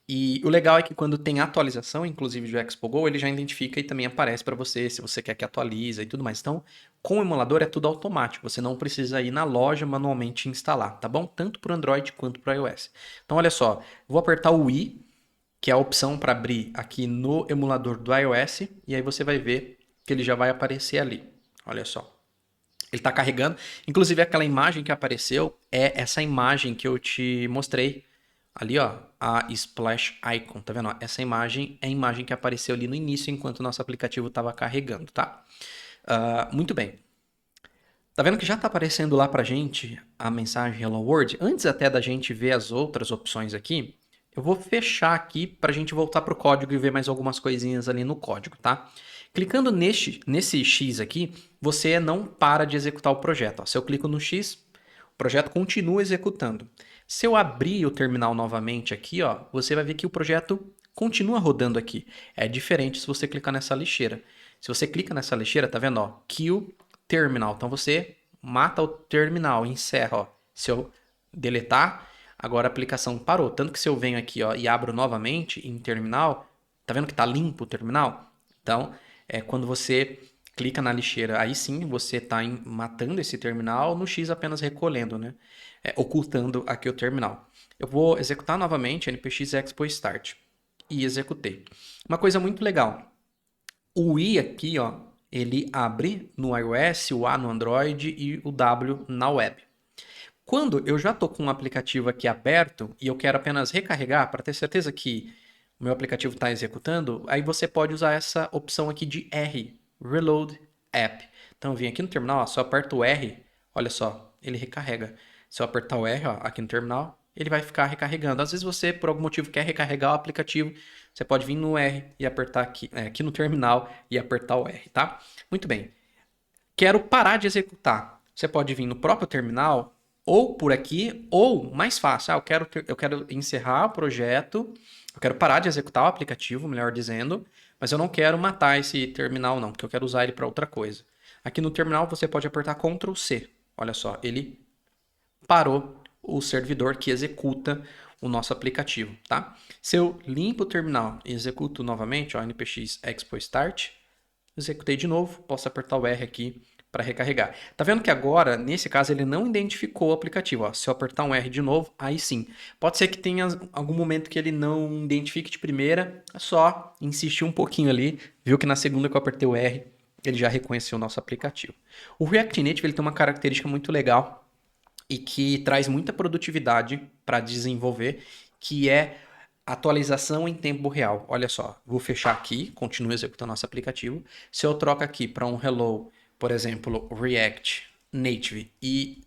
E o legal é que quando tem atualização, inclusive do Expo Go, ele já identifica e também aparece para você se você quer que atualize e tudo mais. Então, com o emulador é tudo automático, você não precisa ir na loja manualmente instalar, tá bom? Tanto para o Android quanto para o iOS. Então, olha só, vou apertar o I, que é a opção para abrir aqui no emulador do iOS, e aí você vai ver que ele já vai aparecer ali. Olha só. Ele está carregando. Inclusive, aquela imagem que apareceu é essa imagem que eu te mostrei ali, ó, a Splash Icon, tá vendo? Essa imagem é a imagem que apareceu ali no início enquanto o nosso aplicativo estava carregando, tá? Muito bem. Tá vendo que já tá aparecendo lá pra gente a mensagem Hello World? Antes até da gente ver as outras opções aqui, eu vou fechar aqui pra gente voltar pro código e ver mais algumas coisinhas ali no código, tá? Clicando nesse X aqui, você não para de executar o projeto. Ó. Se eu clico no X, o projeto continua executando. Se eu abrir o terminal novamente aqui, ó, você vai ver que o projeto continua rodando aqui. É diferente se você clicar nessa lixeira. Se você clica nessa lixeira, tá vendo? Ó, Kill Terminal. Então você mata o terminal, encerra. Ó. Se eu deletar, agora a aplicação parou. Tanto que se eu venho aqui ó, e abro novamente em terminal, tá vendo que tá limpo o terminal? Então, quando você clica na lixeira, aí sim você está matando esse terminal, no X apenas recolhendo, né? Ocultando aqui o terminal. Eu vou executar novamente npx expo start e executei. Uma coisa muito legal, o I aqui, ó, ele abre no iOS, o A no Android e o W na web. Quando eu já estou com um aplicativo aqui aberto e eu quero apenas recarregar para ter certeza que o meu aplicativo está executando, aí você pode usar essa opção aqui de R, Reload App. Então, eu vim aqui no terminal, ó, só aperto o R, olha só, ele recarrega. Se eu apertar o R ó, aqui no terminal, ele vai ficar recarregando. Às vezes você, por algum motivo, quer recarregar o aplicativo, você pode vir no R e apertar aqui, aqui no terminal e apertar o R, tá? Muito bem. Quero parar de executar. Você pode vir no próprio terminal, ou por aqui, ou mais fácil. Eu quero encerrar o projeto, eu quero parar de executar o aplicativo, melhor dizendo, mas eu não quero matar esse terminal não, porque eu quero usar ele para outra coisa. Aqui no terminal você pode apertar Ctrl C. Olha só, ele parou o servidor que executa o nosso aplicativo, tá? Se eu limpo o terminal e executo novamente, ó, npx expo start, executei de novo, posso apertar o R aqui para recarregar. Tá vendo que agora, nesse caso, ele não identificou o aplicativo. Ó. Se eu apertar um R de novo, aí sim. Pode ser que tenha algum momento que ele não identifique de primeira, é só insistir um pouquinho ali, viu que na segunda que eu apertei o R, ele já reconheceu o nosso aplicativo. O React Native ele tem uma característica muito legal e que traz muita produtividade para desenvolver, que é atualização em tempo real. Olha só, vou fechar aqui, continuo executando nosso aplicativo. Se eu troco aqui para um hello, por exemplo, React Native, e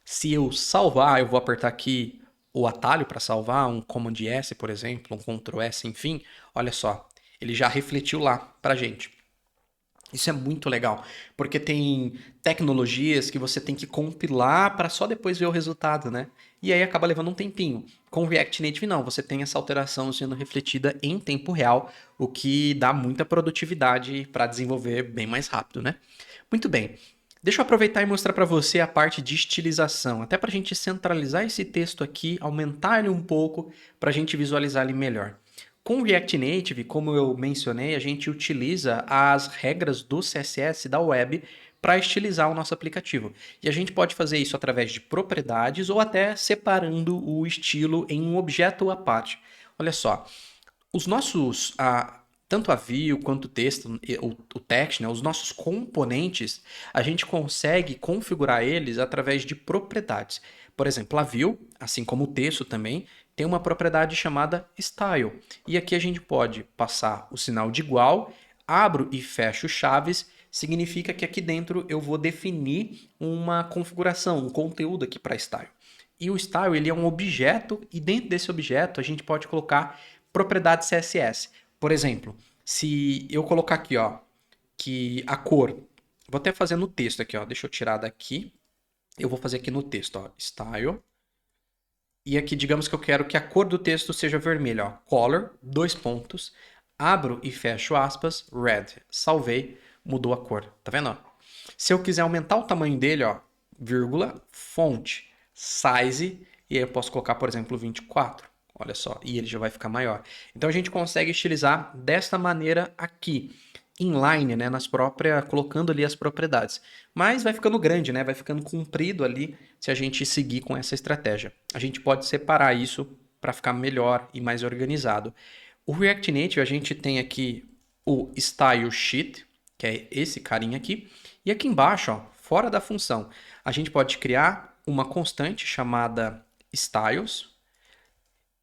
se eu salvar, eu vou apertar aqui o atalho para salvar, um Command S, por exemplo, um Ctrl S, enfim, olha só, ele já refletiu lá para gente. Isso é muito legal, porque tem tecnologias que você tem que compilar para só depois ver o resultado, né? E aí acaba levando um tempinho. Com o React Native não, você tem essa alteração sendo refletida em tempo real, o que dá muita produtividade para desenvolver bem mais rápido, né? Muito bem. Deixa eu aproveitar e mostrar para você a parte de estilização, até para a gente centralizar esse texto aqui, aumentar ele um pouco, para a gente visualizar ele melhor. Com o React Native, como eu mencionei, a gente utiliza as regras do CSS da web para estilizar o nosso aplicativo. E a gente pode fazer isso através de propriedades ou até separando o estilo em um objeto à parte. Olha só, os nossos, tanto a view quanto o texto, o text, né, os nossos componentes, a gente consegue configurar eles através de propriedades. Por exemplo, a view, assim como o texto também, tem uma propriedade chamada style. E aqui a gente pode passar o sinal de igual, abro e fecho chaves, significa que aqui dentro eu vou definir uma configuração, um conteúdo aqui para style. E o style ele é um objeto e dentro desse objeto a gente pode colocar propriedades CSS. Por exemplo, se eu colocar aqui, ó, que a cor, vou até fazer no texto aqui, ó, deixa eu tirar daqui, eu vou fazer aqui no texto, ó, style. E aqui, digamos que eu quero que a cor do texto seja vermelha, ó, color, dois pontos, abro e fecho aspas, red. Salvei, mudou a cor, tá vendo? Ó? Se eu quiser aumentar o tamanho dele, ó, vírgula, fonte, size, e aí eu posso colocar, por exemplo, 24. Olha só, e ele já vai ficar maior. Então a gente consegue estilizar desta maneira aqui, inline, né, colocando ali as propriedades. Mas vai ficando grande, né, vai ficando comprido ali se a gente seguir com essa estratégia. A gente pode separar isso para ficar melhor e mais organizado. O React Native a gente tem aqui o Style Sheet, que é esse carinha aqui, e aqui embaixo, ó, fora da função, a gente pode criar uma constante chamada styles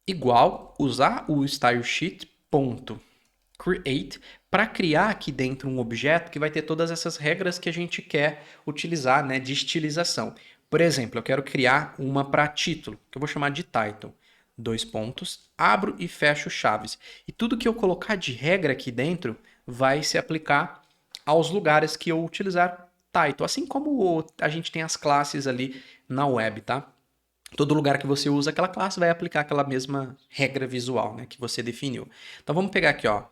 igual usar o stylesheet.create para criar aqui dentro um objeto que vai ter todas essas regras que a gente quer utilizar, né, de estilização. Por exemplo, eu quero criar uma para título, que eu vou chamar de title. Dois pontos, abro e fecho chaves. E tudo que eu colocar de regra aqui dentro vai se aplicar aos lugares que eu utilizar title, assim como a gente tem as classes ali na web, tá? Todo lugar que você usa aquela classe vai aplicar aquela mesma regra visual, né, que você definiu. Então vamos pegar aqui, ó,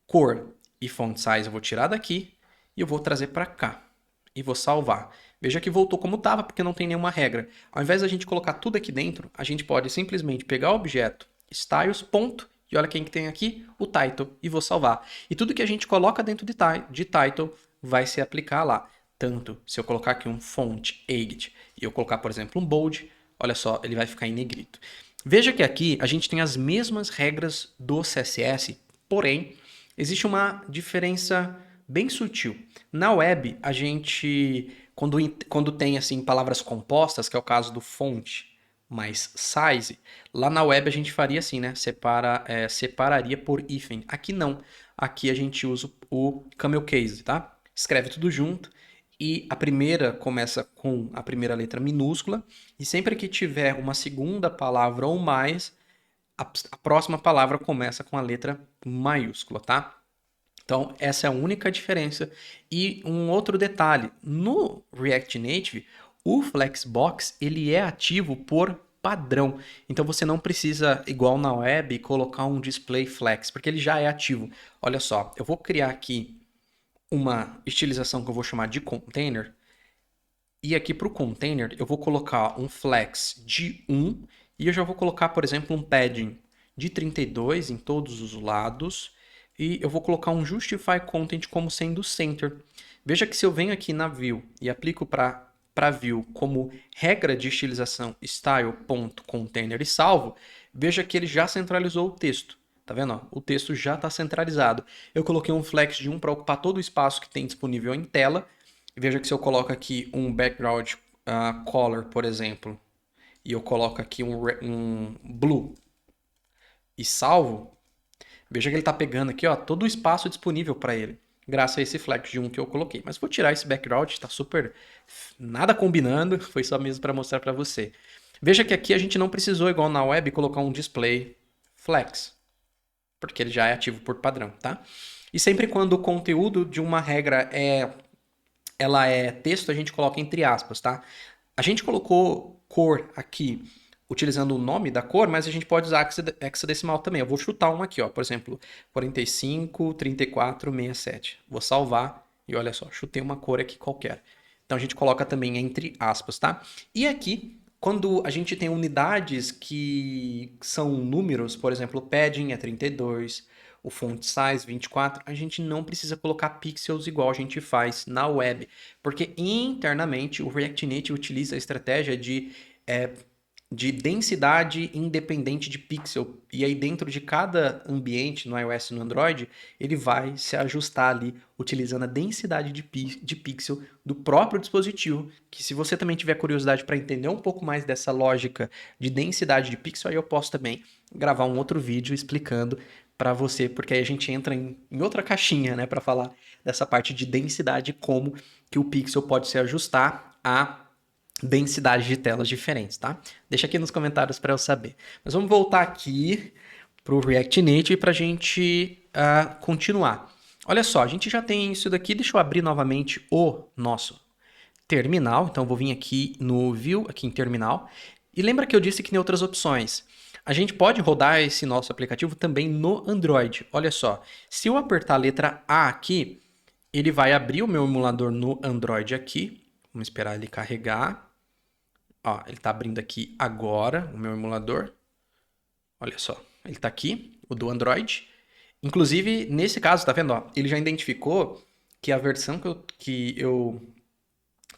cor e font size eu vou tirar daqui e eu vou trazer para cá e vou salvar. Veja que voltou como estava porque não tem nenhuma regra. Ao invés da gente colocar tudo aqui dentro, a gente pode simplesmente pegar o objeto styles, ponto, e olha quem que tem aqui, o title, e vou salvar. E tudo que a gente coloca dentro de title vai se aplicar lá. Tanto se eu colocar aqui um font eight e eu colocar, por exemplo, um bold, olha só, ele vai ficar em negrito. Veja que aqui a gente tem as mesmas regras do CSS, porém, existe uma diferença bem sutil. Na web, a gente, quando tem assim palavras compostas, que é o caso do font mais size, lá na web a gente faria assim, né? Separaria por hífen. Aqui não. Aqui a gente usa o camel case, tá? Escreve tudo junto e a primeira começa com a primeira letra minúscula e sempre que tiver uma segunda palavra ou mais, a próxima palavra começa com a letra maiúscula, tá? Então, essa é a única diferença. E um outro detalhe, no React Native, o Flexbox, ele é ativo por padrão. Então, você não precisa, igual na web, colocar um display flex, porque ele já é ativo. Olha só, eu vou criar aqui uma estilização que eu vou chamar de container. E aqui para o container, eu vou colocar um flex de 1 e eu já vou colocar, por exemplo, um padding de 32 em todos os lados. E eu vou colocar um justify content como sendo center. Veja que se eu venho aqui na view e aplico para view como regra de estilização style.container e salvo, veja que ele já centralizou o texto. Tá vendo? Ó? O texto já está centralizado. Eu coloquei um flex de 1 para ocupar todo o espaço que tem disponível em tela. Veja que se eu coloco aqui um background color, por exemplo, e eu coloco aqui um blue e salvo, veja que ele está pegando aqui ó, todo o espaço disponível para ele, graças a esse flex de 1 que eu coloquei. Mas vou tirar esse background, está super nada combinando, foi só mesmo para mostrar para você. Veja que aqui a gente não precisou, igual na web, colocar um display flex, porque ele já é ativo por padrão, tá? E sempre quando o conteúdo de uma regra ela é texto, a gente coloca entre aspas, tá? A gente colocou cor aqui utilizando o nome da cor, mas a gente pode usar hexadecimal também. Eu vou chutar um aqui, ó, por exemplo, 45, 34, 67. Vou salvar e olha só, chutei uma cor aqui qualquer. Então a gente coloca também entre aspas, tá? E aqui, quando a gente tem unidades que são números, por exemplo, o padding é 32, o font size 24, a gente não precisa colocar pixels igual a gente faz na web, porque internamente o React Native utiliza a estratégia de densidade independente de pixel. E aí dentro de cada ambiente, no iOS e no Android, ele vai se ajustar ali utilizando a densidade de pixel do próprio dispositivo, que se você também tiver curiosidade para entender um pouco mais dessa lógica de densidade de pixel, aí eu posso também gravar um outro vídeo explicando para você, porque aí a gente entra em outra caixinha, né, para falar dessa parte de densidade, como que o pixel pode se ajustar a densidade de telas diferentes, tá? Deixa aqui nos comentários para eu saber. Mas vamos voltar aqui para o React Native para a gente continuar. Olha só, a gente já tem isso daqui. Deixa eu abrir novamente o nosso terminal. Então, eu vou vir aqui no View, aqui em Terminal. E lembra que eu disse que tem outras opções. A gente pode rodar esse nosso aplicativo também no Android. Olha só, se eu apertar a letra A aqui, ele vai abrir o meu emulador no Android aqui. Vamos esperar ele carregar. Ó, ele está abrindo aqui agora o meu emulador. Olha só, ele está aqui, o do Android. Inclusive, nesse caso, tá vendo? Ó, ele já identificou que a versão que eu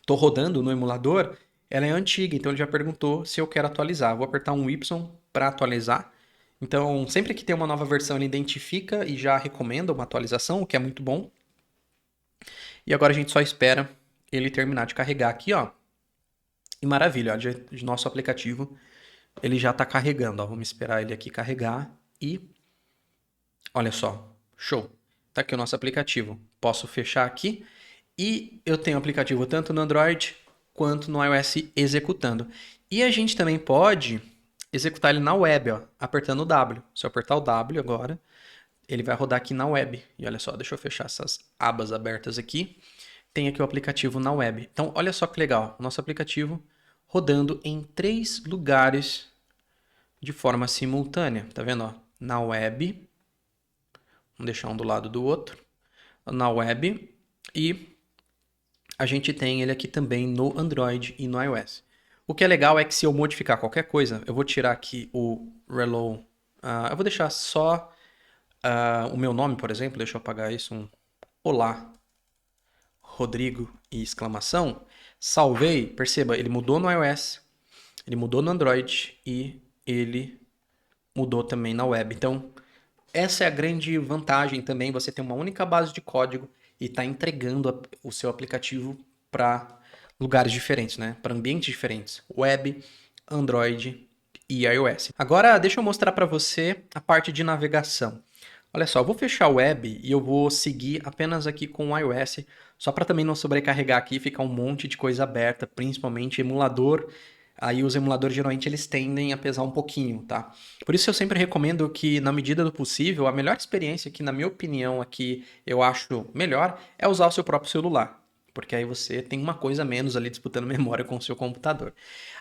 tô rodando no emulador, ela é antiga. Então, ele já perguntou se eu quero atualizar. Vou apertar um Y para atualizar. Então, sempre que tem uma nova versão, ele identifica e já recomenda uma atualização, o que é muito bom. E agora a gente só espera ele terminar de carregar aqui, ó. E maravilha, ó, de nosso aplicativo ele já está carregando. Ó. Vamos esperar ele aqui carregar e olha só, show. Tá aqui o nosso aplicativo. Posso fechar aqui e eu tenho o aplicativo tanto no Android quanto no iOS executando. E a gente também pode executar ele na web, ó, apertando o W. Se eu apertar o W agora, ele vai rodar aqui na web. E olha só, deixa eu fechar essas abas abertas aqui. Tem aqui o aplicativo na web. Então, olha só que legal. Nosso aplicativo rodando em 3 lugares de forma simultânea. Tá vendo? Ó? Na web. Vamos deixar um do lado do outro. Na web. E a gente tem ele aqui também no Android e no iOS. O que é legal é que se eu modificar qualquer coisa, eu vou tirar aqui o Relo. Eu vou deixar só o meu nome, por exemplo. Deixa eu apagar isso. Olá, Rodrigo e exclamação. Salvei. Perceba, ele mudou no iOS, ele mudou no Android e ele mudou também na web. Então, essa é a grande vantagem também. Você tem uma única base de código e está entregando o seu aplicativo para lugares diferentes, né? Para ambientes diferentes. Web, Android e iOS. Agora, deixa eu mostrar para você a parte de navegação. Olha só, eu vou fechar o web e eu vou seguir apenas aqui com o iOS, só para também não sobrecarregar aqui e ficar um monte de coisa aberta, principalmente emulador aí os emuladores geralmente eles tendem a pesar um pouquinho, tá? Por isso eu sempre recomendo que, na medida do possível, a melhor experiência que, na minha opinião, aqui eu acho melhor é usar o seu próprio celular. Porque aí você tem uma coisa a menos ali disputando memória com o seu computador.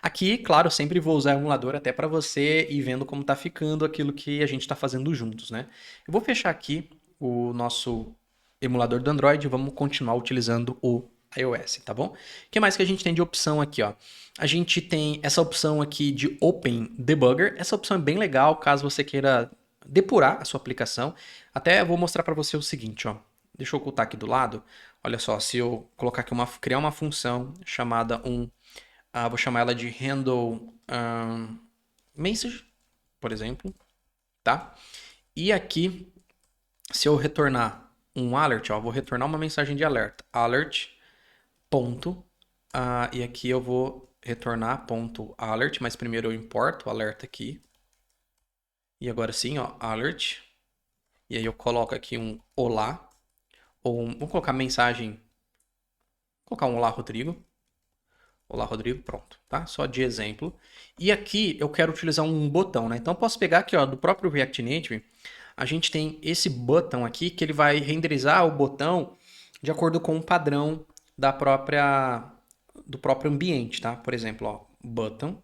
Aqui, claro, eu sempre vou usar o emulador até para você ir vendo como tá ficando aquilo que a gente está fazendo juntos, né? Eu vou fechar aqui o nosso emulador do Android e vamos continuar utilizando o iOS, tá bom? O que mais que a gente tem de opção aqui, ó? A gente tem essa opção aqui de Open Debugger. Essa opção é bem legal caso você queira depurar a sua aplicação. Até vou mostrar para você o seguinte, ó. Deixa eu ocultar aqui do lado. Olha só, se eu colocar aqui criar uma função chamada vou chamar ela de handle message, por exemplo, tá? E aqui, se eu retornar um alert, ó, vou retornar uma mensagem de alerta, alert, ponto, e aqui eu vou retornar ponto alert, mas primeiro eu importo o alerta aqui. E agora sim, ó, alert. E aí eu coloco aqui um olá, vou colocar mensagem, vou colocar um olá, Rodrigo. Olá, Rodrigo, pronto, tá? Só de exemplo. E aqui eu quero utilizar um botão, né? Então eu posso pegar aqui, ó, do próprio React Native, a gente tem esse botão aqui que ele vai renderizar o botão de acordo com o padrão do próprio ambiente, tá? Por exemplo, ó, button.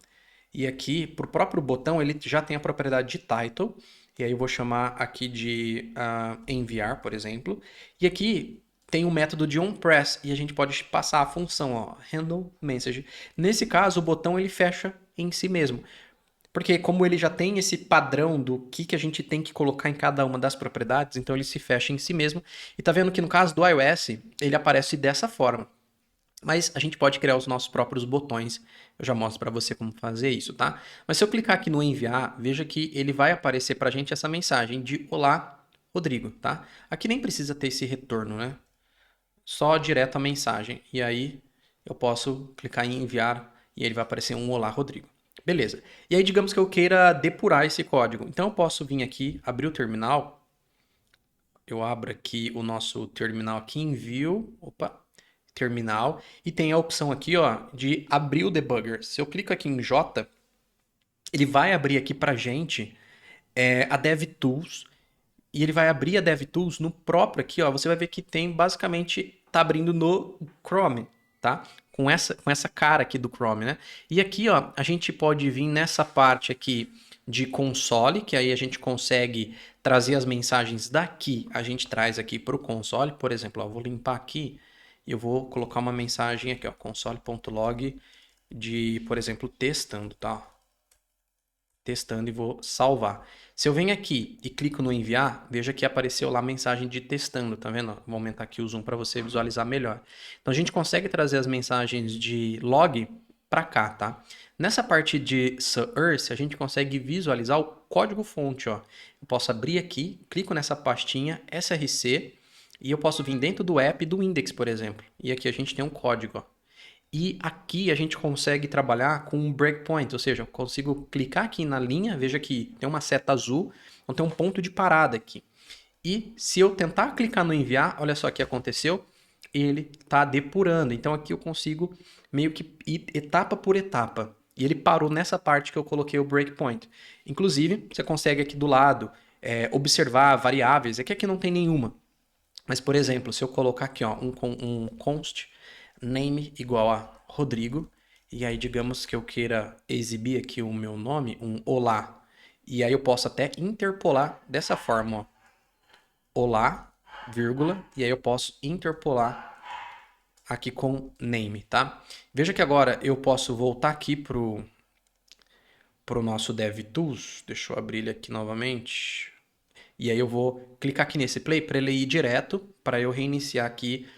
E aqui, pro próprio botão, ele já tem a propriedade de title. E aí eu vou chamar aqui de enviar, por exemplo. E aqui tem o método de onPress e a gente pode passar a função, ó, handle message. Nesse caso, o botão ele fecha em si mesmo. Porque como ele já tem esse padrão do que a gente tem que colocar em cada uma das propriedades, então ele se fecha em si mesmo. E tá vendo que no caso do iOS, ele aparece dessa forma. Mas a gente pode criar os nossos próprios botões. Eu já mostro para você como fazer isso, tá? Mas se eu clicar aqui no enviar, veja que ele vai aparecer para a gente essa mensagem de olá, Rodrigo, tá? Aqui nem precisa ter esse retorno, né? Só direto a mensagem. E aí eu posso clicar em enviar e ele vai aparecer um olá, Rodrigo. Beleza. E aí digamos que eu queira depurar esse código. Então eu posso vir aqui, abrir o terminal. Eu abro aqui o nosso terminal aqui em View. Opa, terminal. E tem a opção aqui, ó, de abrir o debugger. Se eu clico aqui em J, ele vai abrir aqui pra gente a DevTools. E ele vai abrir a DevTools no próprio aqui, ó. Você vai ver que tem basicamente tá abrindo no Chrome, tá? Com essa cara aqui do Chrome, né? E aqui, ó, a gente pode vir nessa parte aqui de console, que aí a gente consegue trazer as mensagens daqui, a gente traz aqui para o console, por exemplo, ó, vou limpar aqui e eu vou colocar uma mensagem aqui, ó, console.log de, por exemplo, testando, tá? Testando e vou salvar. Se eu venho aqui e clico no enviar, veja que apareceu lá a mensagem de testando, tá vendo? Vou aumentar aqui o zoom para você visualizar melhor. Então a gente consegue trazer as mensagens de log para cá, tá? Nessa parte de source, a gente consegue visualizar o código fonte, ó. Eu posso abrir aqui, clico nessa pastinha src e eu posso vir dentro do app do index, por exemplo. E aqui a gente tem um código, ó. E aqui a gente consegue trabalhar com um breakpoint, ou seja, eu consigo clicar aqui na linha, veja que tem uma seta azul, então tem um ponto de parada aqui. E se eu tentar clicar no enviar, olha só o que aconteceu, ele está depurando. Então aqui eu consigo meio que ir etapa por etapa. E ele parou nessa parte que eu coloquei o breakpoint. Inclusive, você consegue aqui do lado observar variáveis, é que aqui não tem nenhuma. Mas, por exemplo, se eu colocar aqui ó, um const name igual a Rodrigo, e aí digamos que eu queira exibir aqui o meu nome, um olá, e aí eu posso até interpolar dessa forma, ó, olá, vírgula, e aí eu posso interpolar aqui com name, tá? Veja que agora eu posso voltar aqui pro nosso DevTools, deixa eu abrir ele aqui novamente, e aí eu vou clicar aqui nesse play para ele ir direto, para eu reiniciar aqui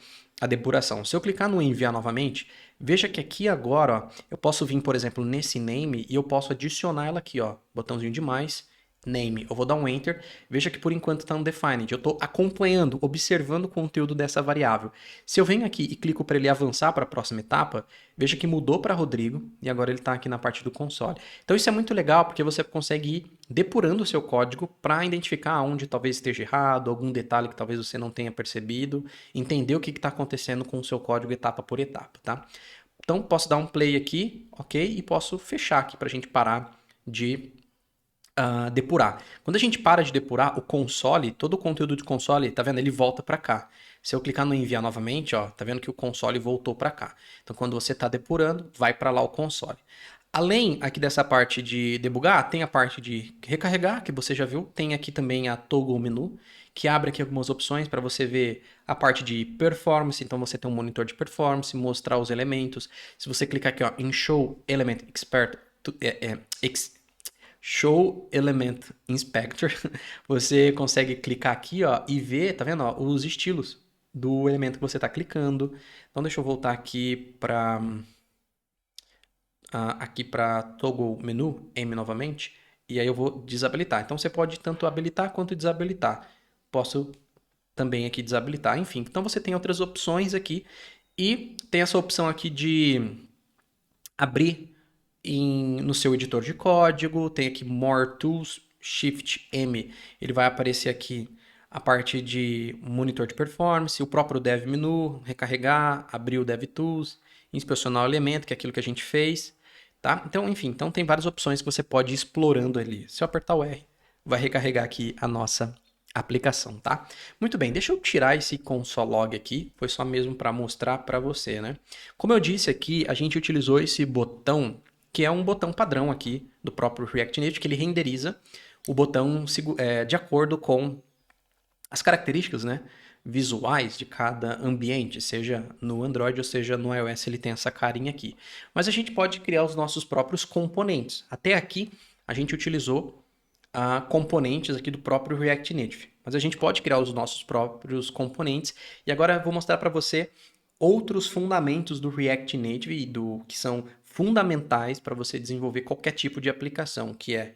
a depuração. Se eu clicar no enviar novamente, veja que aqui agora, ó, eu posso vir, por exemplo, nesse name e eu posso adicionar ela aqui, ó, botãozinho de mais, name. Eu vou dar um enter, veja que por enquanto está undefined. Eu estou acompanhando, observando o conteúdo dessa variável. Se eu venho aqui e clico para ele avançar para a próxima etapa, veja que mudou para Rodrigo e agora ele está aqui na parte do console. Então isso é muito legal porque você consegue ir depurando o seu código para identificar onde talvez esteja errado, algum detalhe que talvez você não tenha percebido, entender o que está acontecendo com o seu código etapa por etapa, tá? Então, posso dar um play aqui, ok? E posso fechar aqui para a gente parar de depurar. Quando a gente para de depurar, o console, todo o conteúdo de console, tá vendo? Ele volta para cá. Se eu clicar no enviar novamente, ó, tá vendo que o console voltou para cá. Então, quando você está depurando, vai para lá o console. Além aqui dessa parte de debugar, tem a parte de recarregar, que você já viu. Tem aqui também a toggle menu, que abre aqui algumas opções para você ver a parte de performance. Então você tem um monitor de performance, mostrar os elementos. Se você clicar aqui ó, em Show Element Expert, Show Element Inspector, você consegue clicar aqui ó, e ver, tá vendo, ó, os estilos do elemento que você está clicando. Então deixa eu voltar aqui para Toggle Menu, M novamente, e aí eu vou desabilitar. Então você pode tanto habilitar quanto desabilitar. Posso também aqui desabilitar, enfim. Então você tem outras opções aqui e tem essa opção aqui de abrir no seu editor de código, tem aqui More Tools, Shift M, ele vai aparecer aqui a parte de monitor de performance, o próprio Dev Menu, recarregar, abrir o DevTools, inspecionar o elemento, que é aquilo que a gente fez, tá? Então, enfim, então tem várias opções que você pode ir explorando ali. Se eu apertar o R, vai recarregar aqui a nossa aplicação, tá? Muito bem, deixa eu tirar esse console log aqui, foi só mesmo para mostrar para você, né? Como eu disse aqui, a gente utilizou esse botão que é um botão padrão aqui do próprio React Native, que ele renderiza o botão de acordo com as características, né, visuais de cada ambiente, seja no Android ou seja no iOS, ele tem essa carinha aqui. Mas a gente pode criar os nossos próprios componentes. Até aqui, a gente utilizou componentes aqui do próprio React Native. Mas a gente pode criar os nossos próprios componentes. E agora eu vou mostrar para você outros fundamentos do React Native e que são fundamentais para você desenvolver qualquer tipo de aplicação, que é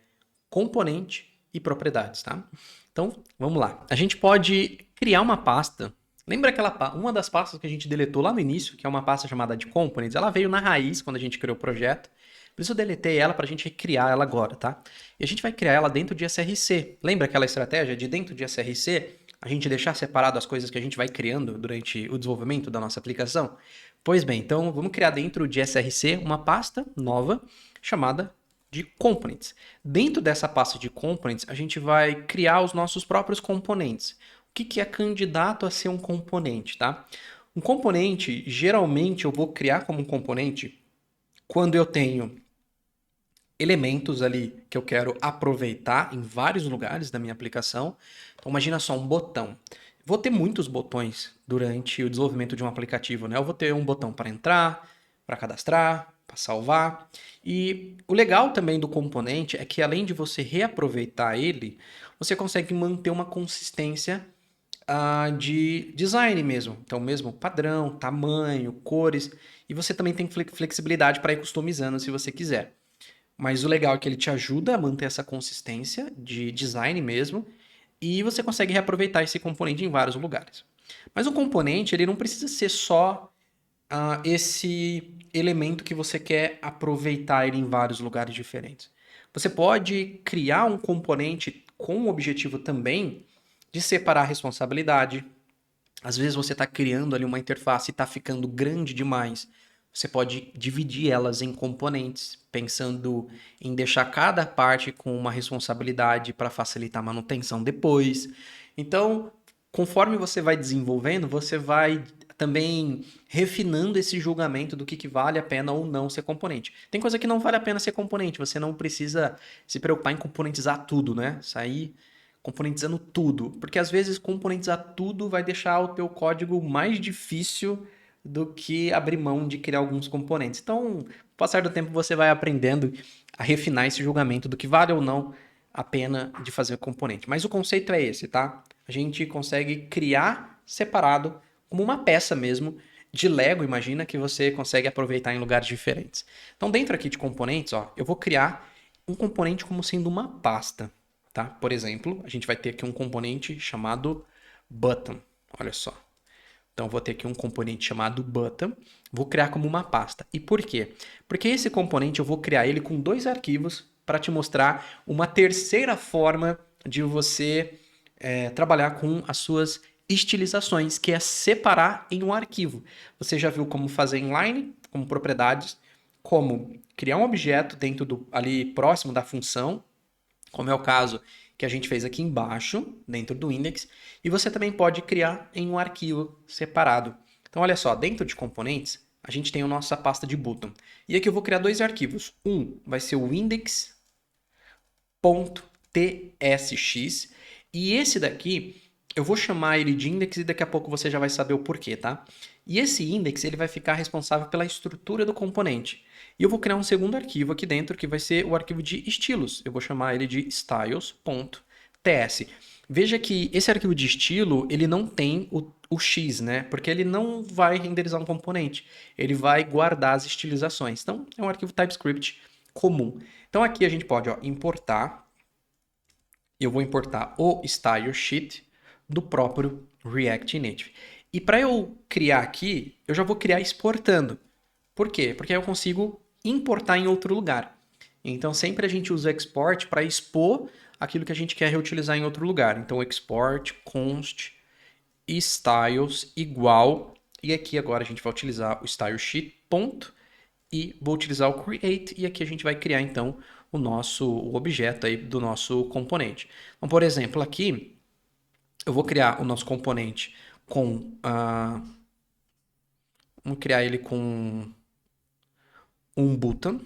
componente e propriedades, tá? Então, vamos lá. A gente pode criar uma pasta. Lembra uma das pastas que a gente deletou lá no início, que é uma pasta chamada de components? Ela veio na raiz quando a gente criou o projeto. Por isso eu deletei ela para a gente criar ela agora, tá? E a gente vai criar ela dentro de SRC. Lembra aquela estratégia de dentro de SRC a gente deixar separado as coisas que a gente vai criando durante o desenvolvimento da nossa aplicação? Pois bem, então vamos criar dentro de SRC uma pasta nova chamada de components. Dentro dessa pasta de components, a gente vai criar os nossos próprios componentes. O que é candidato a ser um componente, tá? Um componente, geralmente eu vou criar como um componente quando eu tenho elementos ali que eu quero aproveitar em vários lugares da minha aplicação. Então imagina só um botão. Vou ter muitos botões durante o desenvolvimento de um aplicativo, né? Eu vou ter um botão para entrar, para cadastrar, para salvar. E o legal também do componente é que além de você reaproveitar ele, você consegue manter uma consistência de design mesmo. Então, mesmo padrão, tamanho, cores. E você também tem flexibilidade para ir customizando se você quiser. Mas o legal é que ele te ajuda a manter essa consistência de design mesmo. E você consegue reaproveitar esse componente em vários lugares. Mas o componente ele não precisa ser só esse elemento que você quer aproveitar ele em vários lugares diferentes. Você pode criar um componente com o objetivo também de separar a responsabilidade. Às vezes você está criando ali uma interface e está ficando grande demais. Você pode dividir elas em componentes, pensando em deixar cada parte com uma responsabilidade para facilitar a manutenção depois. Então, conforme você vai desenvolvendo, você vai também refinando esse julgamento do que vale a pena ou não ser componente. Tem coisa que não vale a pena ser componente, você não precisa se preocupar em componentizar tudo, né? Sair componentizando tudo, porque às vezes componentizar tudo vai deixar o teu código mais difícil do que abrir mão de criar alguns componentes. Então, com o passar do tempo, você vai aprendendo a refinar esse julgamento do que vale ou não a pena de fazer componente. Mas o conceito é esse, tá? A gente consegue criar separado, como uma peça mesmo, de Lego, imagina, que você consegue aproveitar em lugares diferentes. Então, dentro aqui de componentes, ó, eu vou criar um componente como sendo uma pasta, tá? Por exemplo, a gente vai ter aqui um componente chamado button, olha só. Então, vou ter aqui um componente chamado button, vou criar como uma pasta. E por quê? Porque esse componente eu vou criar ele com 2 arquivos para te mostrar uma terceira forma de você trabalhar com as suas estilizações, que é separar em um arquivo. Você já viu como fazer inline? como propriedades, como criar um objeto dentro ali próximo da função, como é o caso que a gente fez aqui embaixo, dentro do index, e você também pode criar em um arquivo separado. Então, olha só, dentro de componentes, a gente tem a nossa pasta de button. E aqui eu vou criar dois arquivos. Um vai ser o index.tsx, e esse daqui eu vou chamar ele de index e daqui a pouco você já vai saber o porquê, tá? E esse index ele vai ficar responsável pela estrutura do componente. E eu vou criar um segundo arquivo aqui dentro que vai ser o arquivo de estilos. Eu vou chamar ele de styles.ts. Veja que esse arquivo de estilo ele não tem o X, né? Porque ele não vai renderizar um componente. Ele vai guardar as estilizações. Então, é um arquivo TypeScript comum. Então, aqui a gente pode importar. Eu vou importar o style sheet do próprio React Native. E para eu criar aqui, eu já vou criar exportando. Por quê? Porque aí eu consigo importar em outro lugar. Então, sempre a gente usa export para expor aquilo que a gente quer reutilizar em outro lugar. Então, export const styles igual. E aqui agora a gente vai utilizar o style sheet ponto e vou utilizar o create. E aqui a gente vai criar então o objeto aí do nosso componente. Então, por exemplo, aqui eu vou criar o nosso componente com vamos criar ele com um button.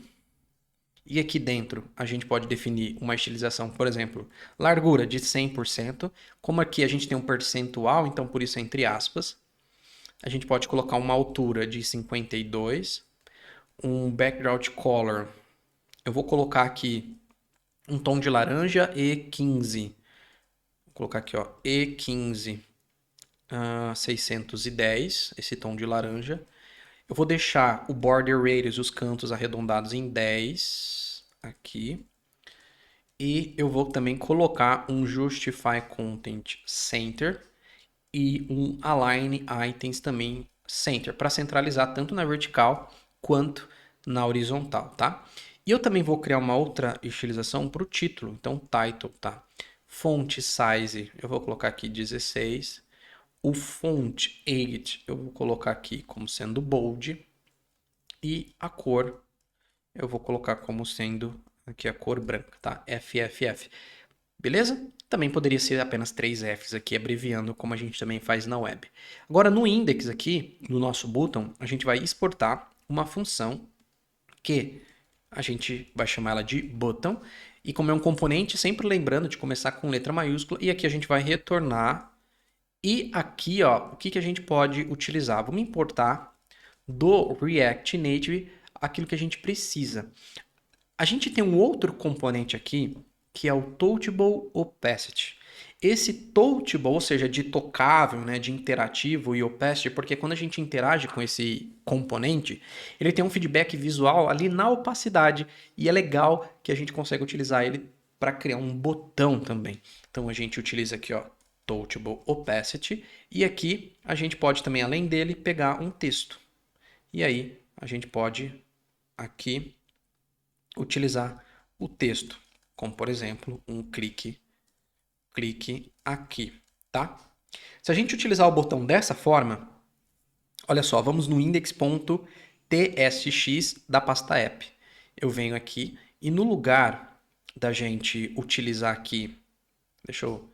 E aqui dentro a gente pode definir uma estilização, por exemplo, largura de 100%. Como aqui a gente tem um percentual, então por isso é entre aspas. A gente pode colocar uma altura de 52. Um background color. Eu vou colocar aqui um tom de laranja E15. Vou colocar aqui, ó, E15 610, esse tom de laranja. Eu vou deixar o border radius, os cantos arredondados em 10 aqui. E eu vou também colocar um justify content center e um align items também center, para centralizar tanto na vertical quanto na horizontal, tá? E eu também vou criar uma outra estilização para o título, então title, tá? Font size, eu vou colocar aqui 16. O font age, eu vou colocar aqui como sendo bold. E a cor, eu vou colocar como sendo aqui a cor branca, tá? FFF. Beleza? Também poderia ser apenas 3 Fs aqui, abreviando, como a gente também faz na web. Agora, no index aqui, no nosso button, a gente vai exportar uma função que a gente vai chamar ela de button. E como é um componente, sempre lembrando de começar com letra maiúscula. E aqui a gente vai retornar. E aqui, ó, o que a gente pode utilizar? Vamos importar do React Native aquilo que a gente precisa. A gente tem um outro componente aqui, que é o Touchable Opacity. Esse Touchable, ou seja, de tocável, né, de interativo e opacity, porque quando a gente interage com esse componente, ele tem um feedback visual ali na opacidade, e é legal que a gente consegue utilizar ele para criar um botão também. Então a gente utiliza aqui, ó, Touchable Opacity, e aqui a gente pode também, além dele, pegar um texto. E aí a gente pode aqui utilizar o texto, como por exemplo, um clique aqui, tá? Se a gente utilizar o botão dessa forma, olha só, vamos no index.tsx da pasta app. Eu venho aqui e no lugar da gente utilizar aqui, deixa eu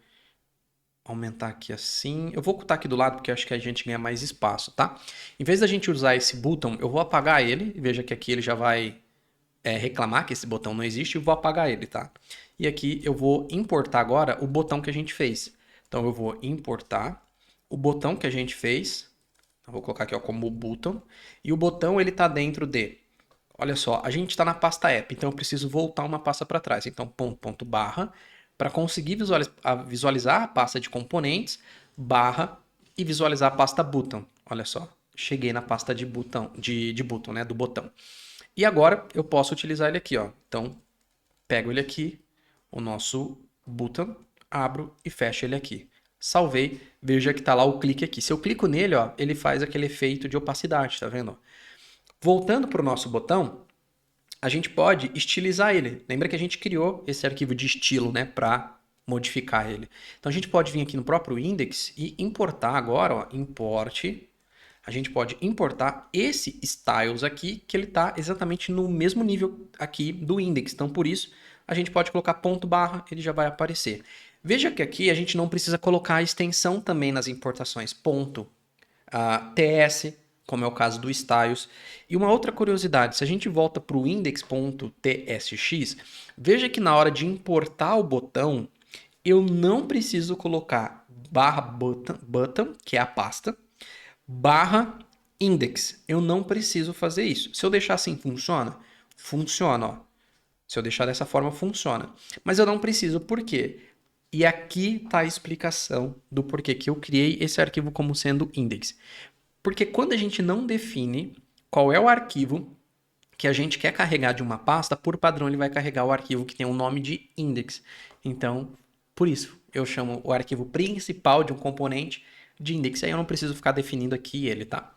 aumentar aqui assim, eu vou ocultar aqui do lado porque acho que a gente ganha mais espaço, tá? Em vez da gente usar esse botão, eu vou apagar ele, veja que aqui ele já vai reclamar que esse botão não existe e vou apagar ele, tá? E aqui eu vou importar agora o botão que a gente fez. Então eu vou importar o botão que a gente fez. Eu vou colocar aqui ó, como button. E o botão ele está dentro de... Olha só, a gente está na pasta app, então eu preciso voltar uma pasta para trás. Então ponto barra, para conseguir visualizar a pasta de componentes, barra e visualizar a pasta button. Olha só, cheguei na pasta de botão, button, né, do botão. E agora eu posso utilizar ele aqui, ó. Então, pego ele aqui, o nosso button, abro e fecho ele aqui. Salvei, veja que está lá o clique aqui. Se eu clico nele, ó, ele faz aquele efeito de opacidade, tá vendo? Voltando para o nosso botão, a gente pode estilizar ele. Lembra que a gente criou esse arquivo de estilo, né, para modificar ele. Então a gente pode vir aqui no próprio index e importar agora, ó, import a gente pode importar esse styles aqui, que ele está exatamente no mesmo nível aqui do index. Então, por isso, a gente pode colocar ponto barra, ele já vai aparecer. Veja que aqui a gente não precisa colocar a extensão também nas importações, ponto TS, como é o caso do styles. E uma outra curiosidade, se a gente volta para o index.tsx, veja que na hora de importar o botão, eu não preciso colocar barra button, que é a pasta, barra index. Eu não preciso fazer isso. Se eu deixar assim, funciona? Funciona, ó. Se eu deixar dessa forma, funciona. Mas eu não preciso, por quê? E aqui está a explicação do porquê que eu criei esse arquivo como sendo index. Porque quando a gente não define qual é o arquivo que a gente quer carregar de uma pasta, por padrão ele vai carregar o arquivo que tem o nome de index. Então, por isso, eu chamo o arquivo principal de um componente de index. Aí eu não preciso ficar definindo aqui ele, tá?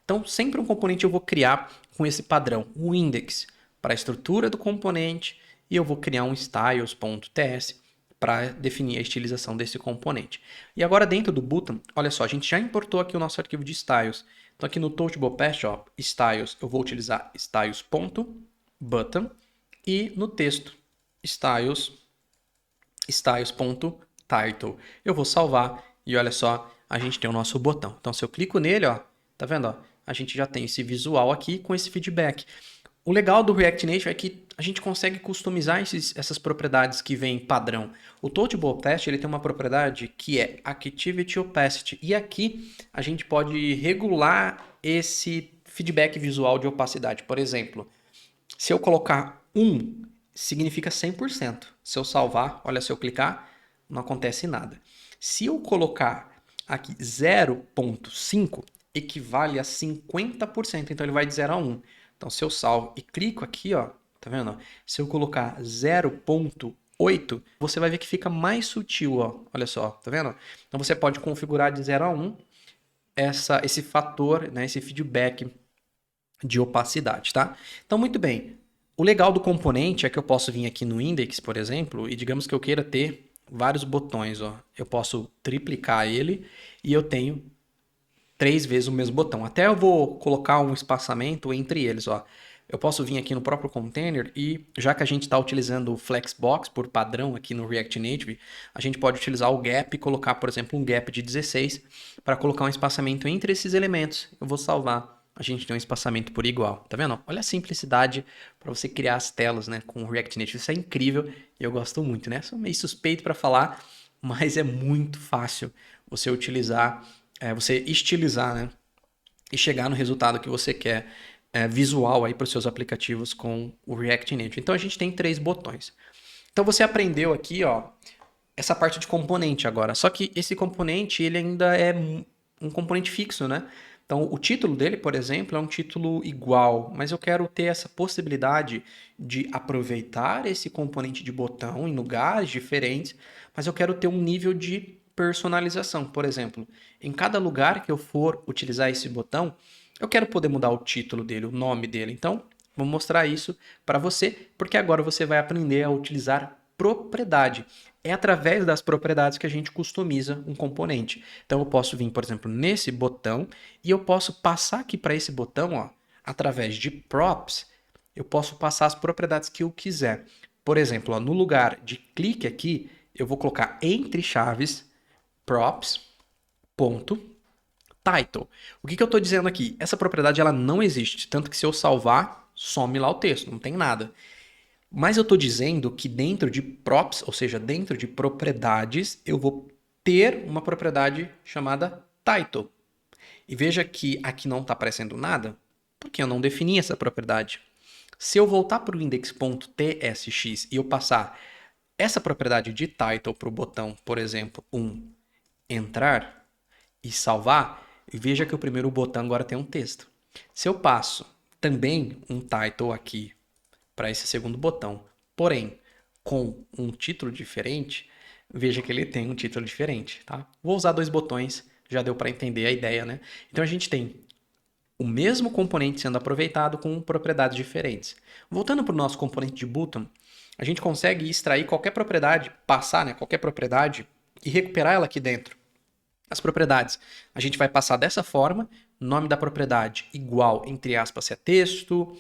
Então, sempre um componente eu vou criar com esse padrão, o index, para a estrutura do componente, e eu vou criar um styles.ts para definir a estilização desse componente. E agora dentro do button, olha só, a gente já importou aqui o nosso arquivo de styles. Então aqui no Touchable Path, ó, styles, eu vou utilizar styles.button e no texto, styles.title. Eu vou salvar e olha só, a gente tem o nosso botão. Então se eu clico nele, ó, tá vendo, ó, a gente já tem esse visual aqui com esse feedback. O legal do React Native é que a gente consegue customizar essas propriedades que vêm padrão. O Touchable Path ele tem uma propriedade que é Activity Opacity. E aqui a gente pode regular esse feedback visual de opacidade. Por exemplo, se eu colocar 1, significa 100%. Se eu salvar, olha, se eu clicar, não acontece nada. Se eu colocar aqui 0.5, equivale a 50%. Então ele vai de 0 a 1. Então, se eu salvo e clico aqui, ó, tá vendo? Se eu colocar 0.8, você vai ver que fica mais sutil, ó. Olha só, tá vendo? Então, você pode configurar de 0 a 1 esse fator, né, esse feedback de opacidade, tá? Então, muito bem. O legal do componente é que eu posso vir aqui no index, por exemplo, e digamos que eu queira ter vários botões, ó. Eu posso triplicar ele e eu tenho 3 vezes o mesmo botão. Até eu vou colocar um espaçamento entre eles, ó. Eu posso vir aqui no próprio container e, já que a gente está utilizando o Flexbox por padrão aqui no React Native, a gente pode utilizar o gap e colocar, por exemplo, um gap de 16 para colocar um espaçamento entre esses elementos. Eu vou salvar. A gente tem um espaçamento por igual, tá vendo? Olha a simplicidade para você criar as telas, né, com o React Native. Isso é incrível e eu gosto muito, né? Sou meio suspeito para falar, mas é muito fácil você utilizar, você estilizar, né? E chegar no resultado que você quer visual aí para os seus aplicativos com o React Native. Então a gente tem 3 botões. Então você aprendeu aqui, ó, essa parte de componente agora. Só que esse componente ele ainda é um componente fixo, né? Então o título dele, por exemplo, é um título igual, mas eu quero ter essa possibilidade de aproveitar esse componente de botão em lugares diferentes, mas eu quero ter um nível de personalização. Por exemplo, em cada lugar que eu for utilizar esse botão, eu quero poder mudar o título dele, o nome dele. Então, vou mostrar isso para você, porque agora você vai aprender a utilizar propriedade. É através das propriedades que a gente customiza um componente. Então, eu posso vir, por exemplo, nesse botão e eu posso passar aqui para esse botão, ó, através de props, eu posso passar as propriedades que eu quiser. Por exemplo, ó, no lugar de clique aqui, eu vou colocar entre chaves props, ponto, title. O que eu estou dizendo aqui? Essa propriedade ela não existe, tanto que se eu salvar, some lá o texto, não tem nada. Mas eu estou dizendo que dentro de props, ou seja, dentro de propriedades, eu vou ter uma propriedade chamada title. E veja que aqui não está aparecendo nada, porque eu não defini essa propriedade. Se eu voltar para o index.tsx e eu passar essa propriedade de title para o botão, por exemplo, entrar e salvar, veja que o primeiro botão agora tem um texto. Se eu passo também um title aqui para esse segundo botão, porém com um título diferente, veja que ele tem um título diferente, tá? Vou usar 2 botões, já deu para entender a ideia, né? Então a gente tem o mesmo componente sendo aproveitado com propriedades diferentes. Voltando para o nosso componente de button, a gente consegue extrair qualquer propriedade, passar, né, qualquer propriedade e recuperar ela aqui dentro. As propriedades a gente vai passar dessa forma, nome da propriedade igual, entre aspas, se é texto,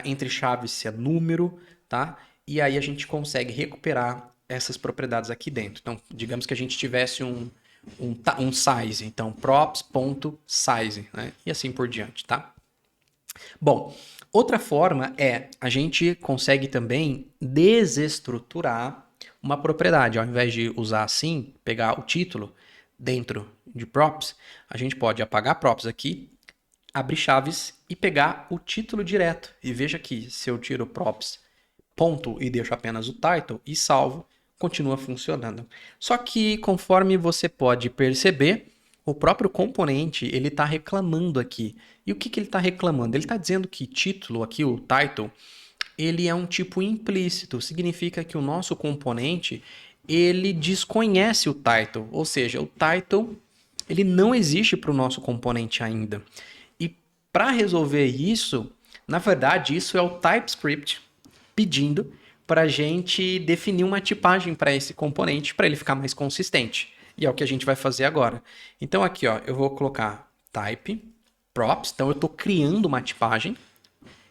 entre chaves se é número, tá? E aí a gente consegue recuperar essas propriedades aqui dentro. Então, digamos que a gente tivesse um size, então props.size, né? E assim por diante, tá? Bom, outra forma é a gente consegue também desestruturar uma propriedade. Ao invés de usar assim, pegar o título dentro de props, a gente pode apagar props aqui, abrir chaves e pegar o título direto. E veja aqui, se eu tiro props ponto e deixo apenas o title e salvo, continua funcionando. Só que conforme você pode perceber, o próprio componente ele está reclamando aqui. E o que ele está reclamando? Ele está dizendo que título aqui, o title, ele é um tipo implícito. Significa que o nosso componente ele desconhece o title. Ou seja, o title ele não existe para o nosso componente ainda. E para resolver isso, na verdade, isso é o TypeScript pedindo para a gente definir uma tipagem para esse componente para ele ficar mais consistente. E é o que a gente vai fazer agora. Então aqui, ó, eu vou colocar type props. Então eu estou criando uma tipagem.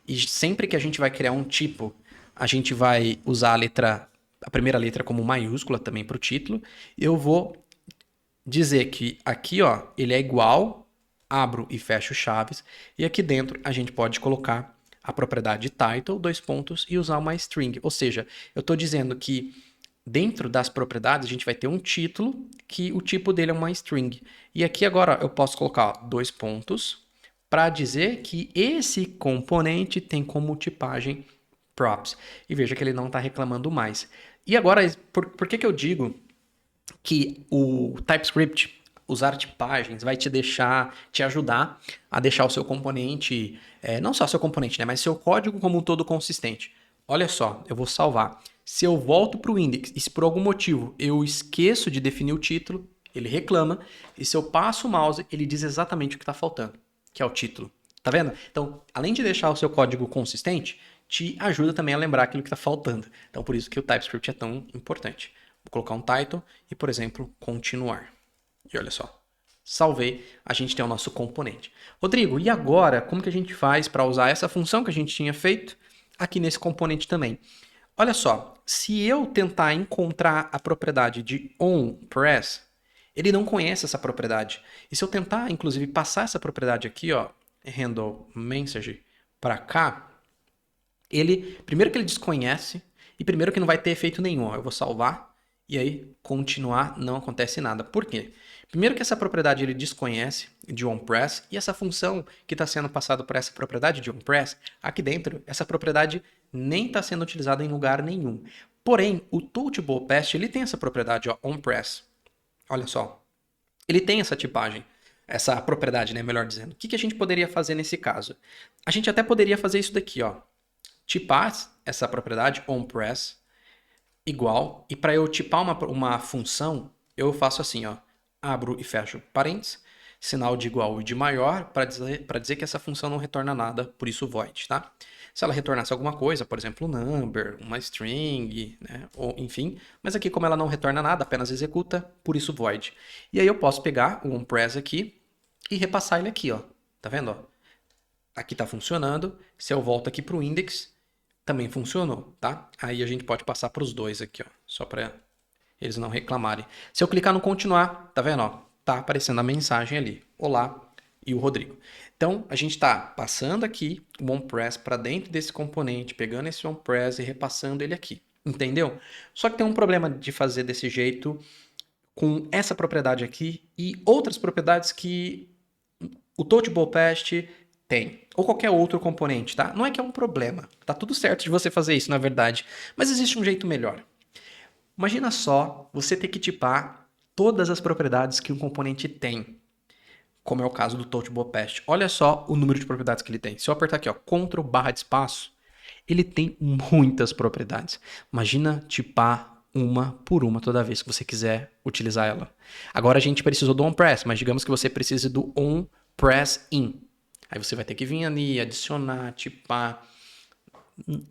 E sempre que a gente vai criar um tipo, a gente vai usar a primeira letra como maiúscula também para o título. Eu vou dizer que aqui, ó, ele é igual, abro e fecho chaves. E aqui dentro a gente pode colocar a propriedade title, dois pontos, e usar uma string. Ou seja, eu estou dizendo que dentro das propriedades a gente vai ter um título que o tipo dele é uma string. E aqui agora eu posso colocar dois pontos para dizer que esse componente tem como tipagem props. E veja que ele não está reclamando mais. E agora, por que eu digo que o TypeScript, usar tipagens, vai te ajudar a deixar o seu componente, não só seu componente, né, mas seu código como um todo consistente. Olha só, eu vou salvar. Se eu volto para o index e se por algum motivo eu esqueço de definir o título, ele reclama. E se eu passo o mouse, ele diz exatamente o que está faltando, que é o título. Tá vendo? Então, além de deixar o seu código consistente, te ajuda também a lembrar aquilo que está faltando. Então, por isso que o TypeScript é tão importante. Vou colocar um title e, por exemplo, continuar. E olha só, salvei, a gente tem o nosso componente. Rodrigo, e agora, como que a gente faz para usar essa função que a gente tinha feito aqui nesse componente também? Olha só, se eu tentar encontrar a propriedade de onPress, ele não conhece essa propriedade. E se eu tentar, inclusive, passar essa propriedade aqui, ó, handle message para cá, primeiro que ele desconhece e primeiro que não vai ter efeito nenhum. Ó, eu vou salvar e aí continuar, não acontece nada. Por quê? Primeiro que essa propriedade ele desconhece de onPress e essa função que está sendo passada para essa propriedade de onPress, aqui dentro, essa propriedade nem está sendo utilizada em lugar nenhum. Porém, o ToutiblePast ele tem essa propriedade, ó, onPress. Olha só, ele tem essa tipagem, essa propriedade, né, melhor dizendo. O que a gente poderia fazer nesse caso? A gente até poderia fazer isso daqui, ó, tipar essa propriedade onPress igual, e para eu tipar uma função, eu faço assim, ó, abro e fecho parênteses, sinal de igual e de maior, para dizer que essa função não retorna nada, por isso void, tá? Se ela retornasse alguma coisa, por exemplo, um number, uma string, né, ou enfim, mas aqui como ela não retorna nada, apenas executa, por isso void. E aí eu posso pegar o onPress aqui e repassar ele aqui, ó, tá vendo, ó? Aqui tá funcionando, se eu volto aqui para o index, também funcionou, tá? Aí a gente pode passar para os dois aqui, ó, só para eles não reclamarem. Se eu clicar no continuar, tá vendo, ó? Tá aparecendo a mensagem ali. Olá, e o Rodrigo. Então, a gente está passando aqui o onPress para dentro desse componente, pegando esse onPress e repassando ele aqui. Entendeu? Só que tem um problema de fazer desse jeito com essa propriedade aqui e outras propriedades que o ToutiblePast tem, ou qualquer outro componente, tá? Não é que é um problema, tá tudo certo de você fazer isso, na verdade, mas existe um jeito melhor. Imagina só você ter que tipar todas as propriedades que um componente tem, como é o caso do ToutiblePast. Olha só o número de propriedades que ele tem. Se eu apertar aqui, ó, Ctrl barra de espaço, ele tem muitas propriedades. Imagina tipar uma por uma toda vez que você quiser utilizar ela. Agora a gente precisou do onPress, mas digamos que você precise do onPressIn. Aí você vai ter que vir ali, adicionar, tipar.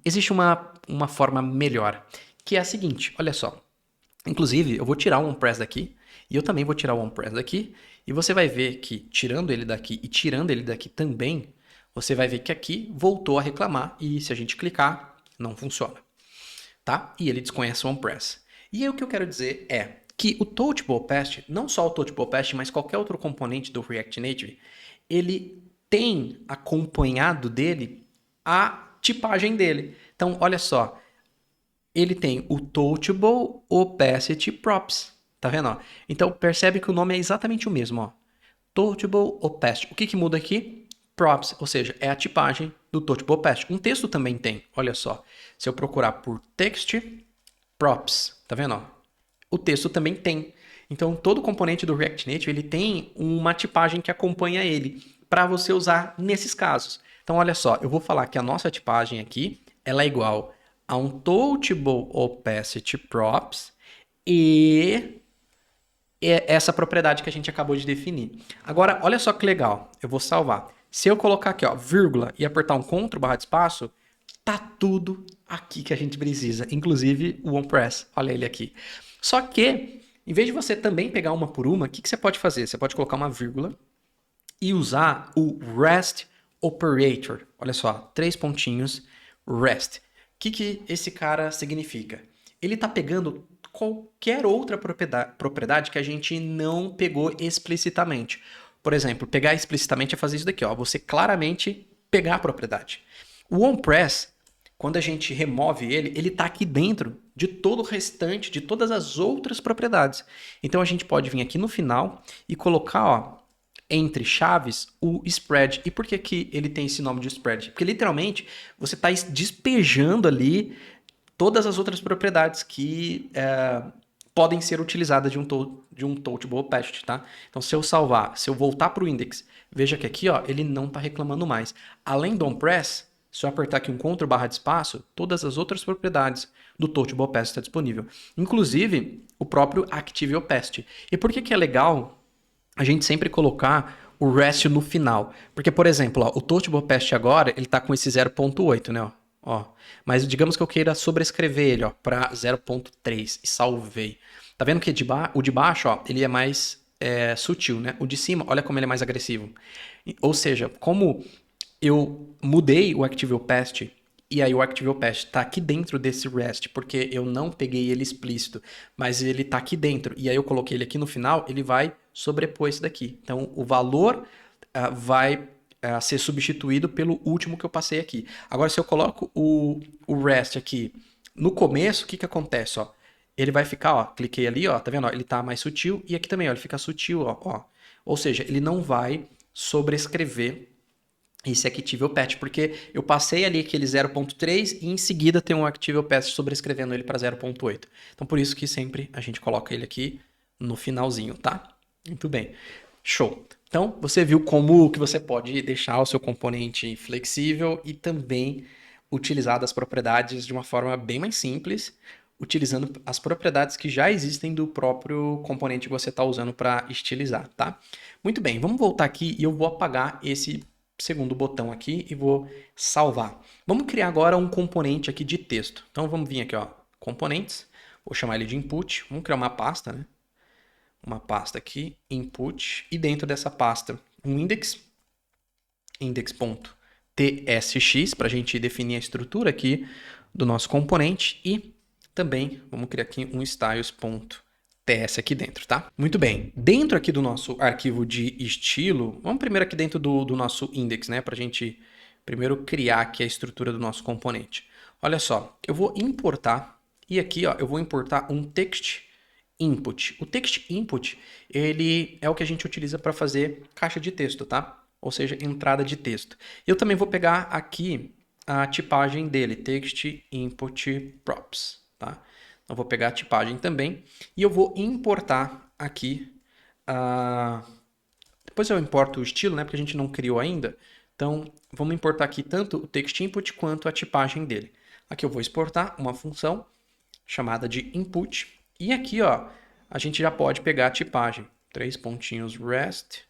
Existe uma forma melhor, que é a seguinte, olha só. Inclusive, eu vou tirar o onPress daqui E eu também vou tirar o onPress daqui, e você vai ver que tirando ele daqui e tirando ele daqui também, você vai ver que aqui voltou a reclamar, e se a gente clicar, não funciona, tá? E ele desconhece o onPress. E aí o que eu quero dizer é que o Touchable Opacity, não só o Touchable Opacity, mas qualquer outro componente do React Native, ele tem acompanhado dele a tipagem dele. Então, olha só, ele tem o Touchable Opacity Props, tá vendo? Ó? Então, percebe que o nome é exatamente o mesmo, ó. Touchable Opacity. O que que muda aqui? Props, ou seja, é a tipagem do Touchable Opacity. Um texto também tem, olha só. Se eu procurar por Text Props, tá vendo? Ó? O texto também tem. Então, todo componente do React Native ele tem uma tipagem que acompanha ele para você usar nesses casos. Então, olha só, eu vou falar que a nossa tipagem aqui ela é igual a um Touchable Opacity Props e essa propriedade que a gente acabou de definir. Agora, olha só que legal. Eu vou salvar. Se eu colocar aqui, ó, vírgula, e apertar um Ctrl barra de espaço, tá tudo aqui que a gente precisa, inclusive o onPress. Olha ele aqui. Só que, em vez de você também pegar uma por uma, o que você pode fazer? Você pode colocar uma vírgula e usar o REST Operator. Olha só, 3 pontinhos, REST. O que esse cara significa? Ele está pegando qualquer outra propriedade que a gente não pegou explicitamente. Por exemplo, pegar explicitamente é fazer isso daqui, ó, você claramente pegar a propriedade. O onPress, quando a gente remove ele, ele está aqui dentro de todo o restante, de todas as outras propriedades. Então a gente pode vir aqui no final e colocar, ó, entre chaves, o spread. E por que que ele tem esse nome de spread? Porque literalmente você está despejando ali todas as outras propriedades que podem ser utilizadas de um Touchable Opacity, tá? Então, se eu salvar, se eu voltar para o index, veja que aqui, ó, ele não está reclamando mais. Além do onPress, se eu apertar aqui um Ctrl barra de espaço, todas as outras propriedades do Touchable Opacity está disponível. Inclusive, o próprio Active Opacity. E por que que é legal a gente sempre colocar o REST no final? Porque, por exemplo, ó, o Touchable Opacity agora, ele está com esse 0.8, né? Ó, mas digamos que eu queira sobrescrever ele para 0.3 e salvei. Tá vendo que o de baixo ó, ele é mais sutil, né? O de cima, olha como ele é mais agressivo. Ou seja, como eu mudei o Active Opacity e aí o Active Opacity está aqui dentro desse REST, porque eu não peguei ele explícito, mas ele está aqui dentro. E aí eu coloquei ele aqui no final, ele vai sobrepor esse daqui. Então o valor vai ser substituído pelo último que eu passei aqui. Agora, se eu coloco o REST aqui no começo, o que acontece? Ó? Ele vai ficar, ó, cliquei ali, ó, tá vendo? Ó, ele tá mais sutil, e aqui também, ó, ele fica sutil, ó. Ou seja, ele não vai sobrescrever esse Active Opacity, porque eu passei ali aquele 0.3 e em seguida tem um Active Opacity sobrescrevendo ele para 0.8. Então, por isso que sempre a gente coloca ele aqui no finalzinho, tá? Muito bem. Show. Então, você viu como que você pode deixar o seu componente flexível e também utilizar das propriedades de uma forma bem mais simples, utilizando as propriedades que já existem do próprio componente que você está usando para estilizar, tá? Muito bem, vamos voltar aqui e eu vou apagar esse segundo botão aqui e vou salvar. Vamos criar agora um componente aqui de texto. Então, vamos vir aqui, ó, componentes, vou chamar ele de input, vamos criar uma pasta, né? Uma pasta aqui, input, e dentro dessa pasta um index.tsx, para a gente definir a estrutura aqui do nosso componente, e também vamos criar aqui um styles.ts aqui dentro, tá? Muito bem, dentro aqui do nosso arquivo de estilo, vamos primeiro aqui dentro do nosso index, né, para a gente primeiro criar aqui a estrutura do nosso componente. Olha só, eu vou importar, e aqui ó, eu vou importar um text input. O text input, ele é o que a gente utiliza para fazer caixa de texto, tá? Ou seja, entrada de texto. Eu também vou pegar aqui a tipagem dele, text input props, tá? Então, vou pegar a tipagem também e eu vou importar aqui depois eu importo o estilo, né? Porque a gente não criou ainda. Então, vamos importar aqui tanto o text input quanto a tipagem dele. Aqui eu vou exportar uma função chamada de input. E aqui, ó, a gente já pode pegar a tipagem. 3 pontinhos REST,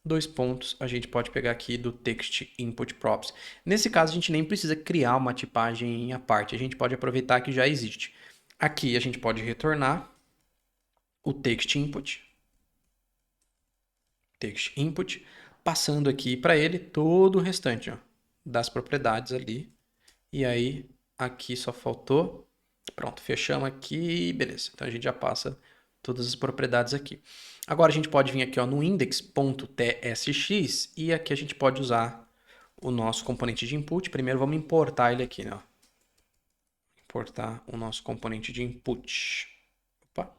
2 pontos, a gente pode pegar aqui do text input props. Nesse caso, a gente nem precisa criar uma tipagem à parte, a gente pode aproveitar que já existe. Aqui a gente pode retornar o text input, passando aqui para ele todo o restante, ó, das propriedades ali. E aí, aqui só faltou. Pronto, fechamos aqui, beleza. Então a gente já passa todas as propriedades aqui. Agora a gente pode vir aqui ó, no index.tsx e aqui a gente pode usar o nosso componente de input. Primeiro vamos importar ele aqui, né? Ó. Importar o nosso componente de input. Opa.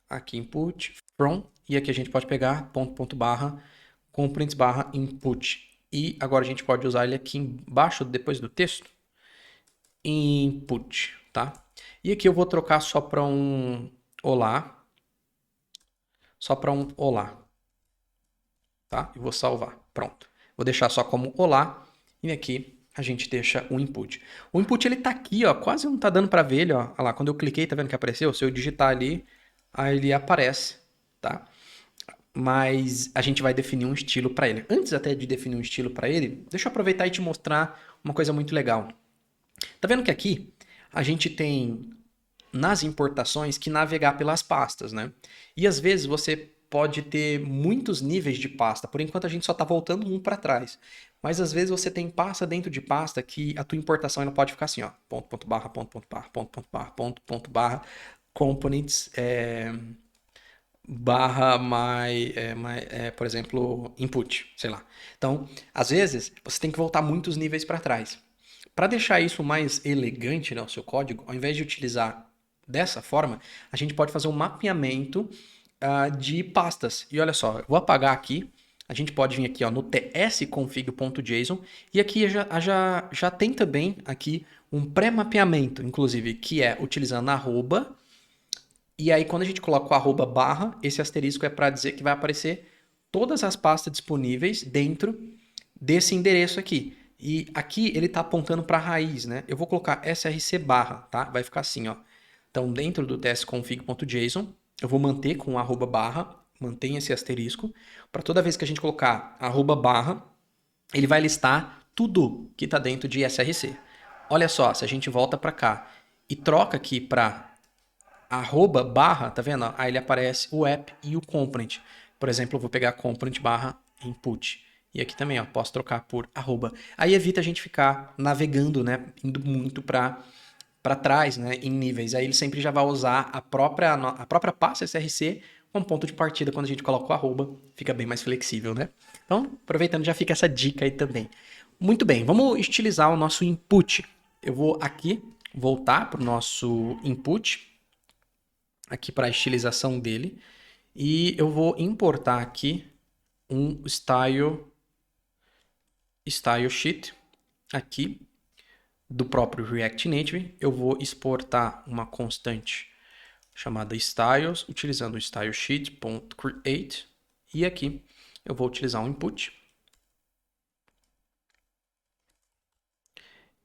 Aqui input, from, e aqui a gente pode pegar ponto barra, components barra input. E agora a gente pode usar ele aqui embaixo, depois do texto, input, tá? E aqui eu vou trocar só para um olá, tá? E vou salvar, pronto. Vou deixar só como olá, e aqui a gente deixa o input. O input ele tá aqui, ó, quase não tá dando para ver ele, ó. Olha lá, quando eu cliquei, tá vendo que apareceu? Se eu digitar ali, aí ele aparece, tá? Mas a gente vai definir um estilo para ele. Antes até de definir um estilo para ele, deixa eu aproveitar e te mostrar uma coisa muito legal. Tá vendo que aqui a gente tem nas importações que navegar pelas pastas, né? E às vezes você pode ter muitos níveis de pasta. Por enquanto a gente só está voltando um para trás. Mas às vezes você tem pasta dentro de pasta que a tua importação ela pode ficar assim, ó, ponto barra, ponto barra, components, barra por exemplo, input, sei lá. Então, às vezes, você tem que voltar muitos níveis para trás. Para deixar isso mais elegante, né, o seu código, ao invés de utilizar dessa forma, a gente pode fazer um mapeamento de pastas. E olha só, eu vou apagar aqui. A gente pode vir aqui ó, no tsconfig.json e aqui já tem também aqui um pré-mapeamento, inclusive, que é utilizando arroba. E aí, quando a gente coloca o arroba barra, esse asterisco é para dizer que vai aparecer todas as pastas disponíveis dentro desse endereço aqui. E aqui ele está apontando para a raiz, né? Eu vou colocar src barra, tá? Vai ficar assim, ó. Então, dentro do tsconfig.json, eu vou manter com arroba barra, mantém esse asterisco, para toda vez que a gente colocar arroba barra, ele vai listar tudo que está dentro de src. Olha só, se a gente volta para cá e troca aqui para arroba barra, tá vendo? Aí ele aparece o app e o component. Por exemplo, eu vou pegar component barra input. E aqui também, ó, posso trocar por arroba. Aí evita a gente ficar navegando, né? Indo muito para trás, né? Em níveis. Aí ele sempre já vai usar a própria pasta src como ponto de partida quando a gente coloca o arroba. Fica bem mais flexível, né? Então, aproveitando, já fica essa dica aí também. Muito bem, vamos estilizar o nosso input. Eu vou aqui voltar para o nosso input, aqui para a estilização dele, e eu vou importar aqui um style sheet aqui do próprio React Native. Eu vou exportar uma constante chamada styles, utilizando o style sheet.create, e aqui eu vou utilizar um input.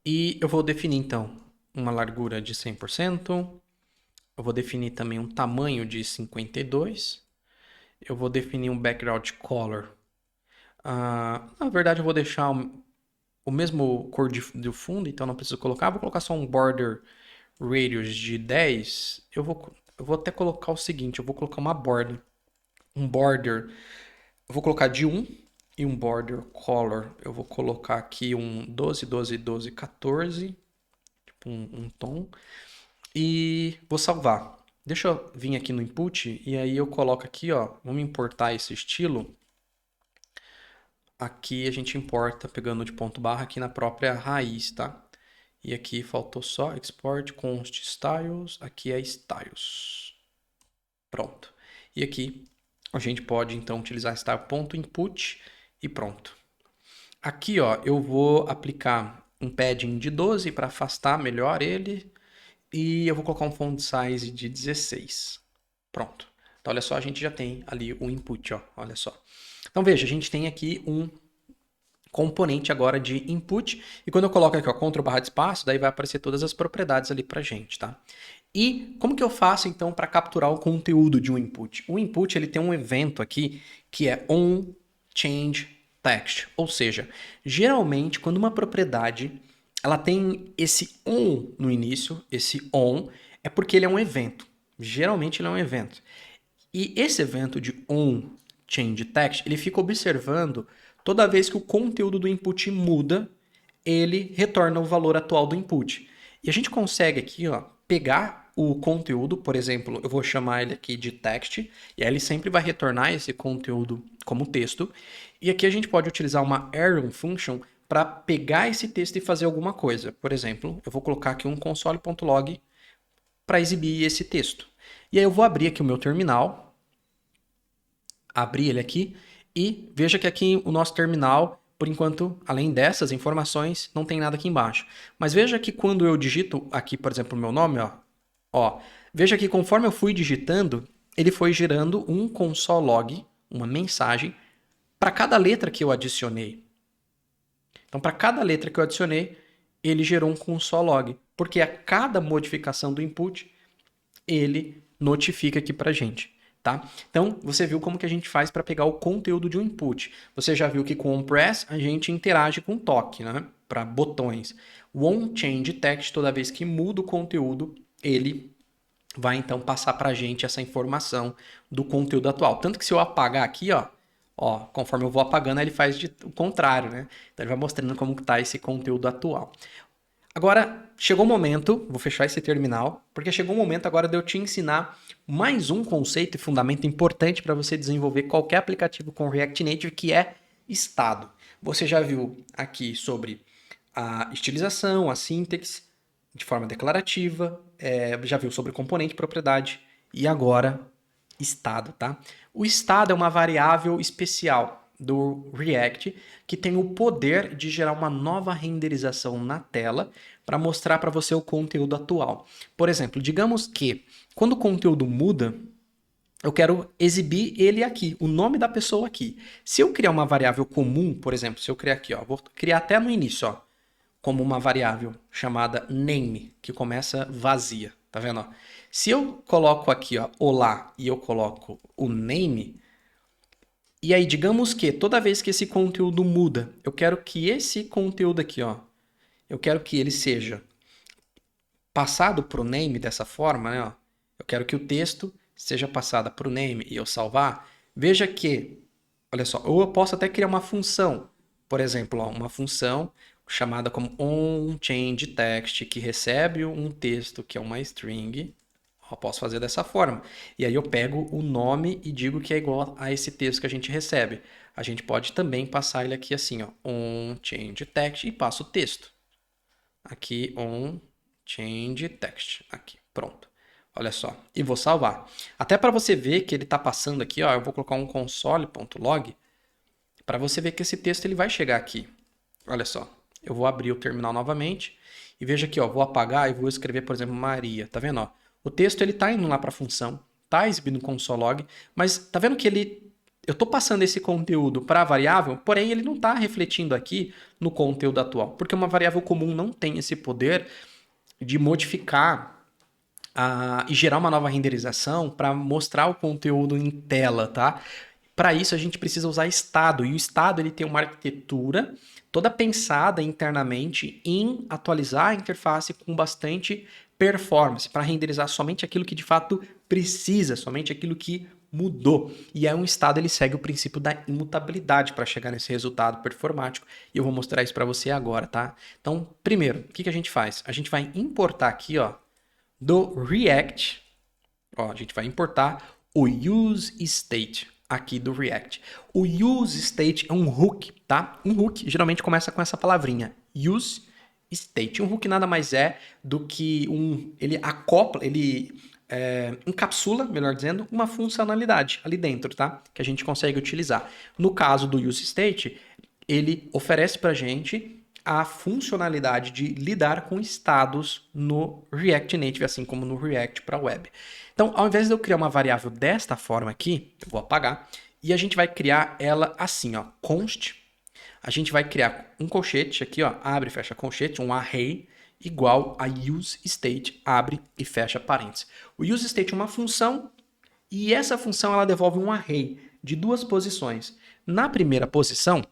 E eu vou definir então uma largura de 100%. Eu vou definir também um tamanho de 52. Eu vou definir um background color. Na verdade, eu vou deixar o mesmo cor do fundo, então não preciso colocar. Vou colocar só um border radius de 10. Eu vou até colocar o seguinte, eu vou colocar uma borda. Um border, eu vou colocar de 1 e um border color. Eu vou colocar aqui um 12, 12, 12, 14. Tipo um tom. E vou salvar. Deixa eu vir aqui no input e aí eu coloco aqui, ó, vamos importar esse estilo. Aqui a gente importa pegando de ponto barra aqui na própria raiz, tá? E aqui faltou só export const styles, aqui é styles. Pronto. E aqui a gente pode então utilizar style.input e pronto. Aqui, ó, eu vou aplicar um padding de 12 para afastar melhor ele. E eu vou colocar um font size de 16. Pronto. Então, olha só, a gente já tem ali o input, ó. Olha só. Então, veja, a gente tem aqui um componente agora de input. E quando eu coloco aqui, ó, Ctrl barra de espaço, daí vai aparecer todas as propriedades ali pra gente, tá? E como que eu faço, então, para capturar o conteúdo de um input? O input, ele tem um evento aqui que é onChangeText. Ou seja, geralmente, quando uma propriedade ela tem esse on no início, esse on, é porque ele é um evento. Geralmente ele é um evento. E esse evento de onChangeText, ele fica observando toda vez que o conteúdo do input muda, ele retorna o valor atual do input. E a gente consegue aqui, ó, pegar o conteúdo, por exemplo, eu vou chamar ele aqui de text, e aí ele sempre vai retornar esse conteúdo como texto. E aqui a gente pode utilizar uma Arrow Function para pegar esse texto e fazer alguma coisa. Por exemplo, eu vou colocar aqui um console.log para exibir esse texto. E aí eu vou abrir aqui o meu terminal, abrir ele aqui, e veja que aqui o nosso terminal, por enquanto, além dessas informações, não tem nada aqui embaixo. Mas veja que quando eu digito aqui, por exemplo, o meu nome, ó, veja que conforme eu fui digitando, ele foi gerando um console log, uma mensagem, para cada letra que eu adicionei. Então, para cada letra que eu adicionei, ele gerou um console log, porque a cada modificação do input, ele notifica aqui para a gente. Tá? Então, você viu como que a gente faz para pegar o conteúdo de um input. Você já viu que com o onPress a gente interage com toque, né? Para botões. O onChangeText, toda vez que muda o conteúdo, ele vai então passar para a gente essa informação do conteúdo atual. Tanto que se eu apagar aqui, ó, conforme eu vou apagando, ele faz o contrário, né? Então ele vai mostrando como está esse conteúdo atual. Agora, chegou o momento, vou fechar esse terminal, porque chegou o momento agora de eu te ensinar mais um conceito e fundamento importante para você desenvolver qualquer aplicativo com React Native, que é estado. Você já viu aqui sobre a estilização, a sintaxe, de forma declarativa, já viu sobre componente, propriedade e agora estado, tá? O estado é uma variável especial do React que tem o poder de gerar uma nova renderização na tela para mostrar para você o conteúdo atual. Por exemplo, digamos que quando o conteúdo muda, eu quero exibir ele aqui, o nome da pessoa aqui. Se eu criar uma variável comum, por exemplo, se eu criar aqui, ó, vou criar até no início, ó, como uma variável chamada name, que começa vazia, tá vendo? Ó? Se eu coloco aqui, ó, olá, e eu coloco o name, e aí digamos que toda vez que esse conteúdo muda, eu quero que esse conteúdo aqui, ó, eu quero que ele seja passado para o name dessa forma, né? Ó, eu quero que o texto seja passado para o name e eu salvar. Veja que, olha só, ou eu posso até criar uma função, por exemplo, ó, uma função chamada como onChangeText, que recebe um texto que é uma string. Eu posso fazer dessa forma. E aí eu pego o nome e digo que é igual a esse texto que a gente recebe. A gente pode também passar ele aqui assim, ó, onChangeText e passo o texto. Aqui, onChangeText. Aqui, pronto. Olha só. E vou salvar. Até para você ver que ele está passando aqui, ó, eu vou colocar um console.log para você ver que esse texto ele vai chegar aqui. Olha só. Eu vou abrir o terminal novamente e veja aqui, ó, vou apagar e vou escrever, por exemplo, Maria. Tá vendo, ó? O texto ele tá indo lá para a função, tá exibindo console log, mas tá vendo que eu tô passando esse conteúdo para a variável, porém ele não está refletindo aqui no conteúdo atual, porque uma variável comum não tem esse poder de modificar e gerar uma nova renderização para mostrar o conteúdo em tela, tá? Para isso a gente precisa usar estado, e o estado ele tem uma arquitetura toda pensada internamente em atualizar a interface com bastante performance, para renderizar somente aquilo que de fato precisa, somente aquilo que mudou. E aí um estado ele segue o princípio da imutabilidade para chegar nesse resultado performático, e eu vou mostrar isso para você agora, tá? Então, primeiro, o que a gente faz? A gente vai importar aqui, ó, do React, ó, a gente vai importar o useState aqui do React. O useState é um hook, tá? Um hook geralmente começa com essa palavrinha, useState. Um hook nada mais é do que ele acopla, ele encapsula, melhor dizendo, uma funcionalidade ali dentro, tá? Que a gente consegue utilizar. No caso do useState, ele oferece pra gente a funcionalidade de lidar com estados no React Native, assim como no React para web. Então, ao invés de eu criar uma variável desta forma aqui, eu vou apagar, e a gente vai criar ela assim, ó, const. A gente vai criar um colchete aqui, ó, abre e fecha colchete, um array, igual a useState, abre e fecha parênteses. O useState é uma função, e essa função ela devolve um array de duas posições. Na primeira posição,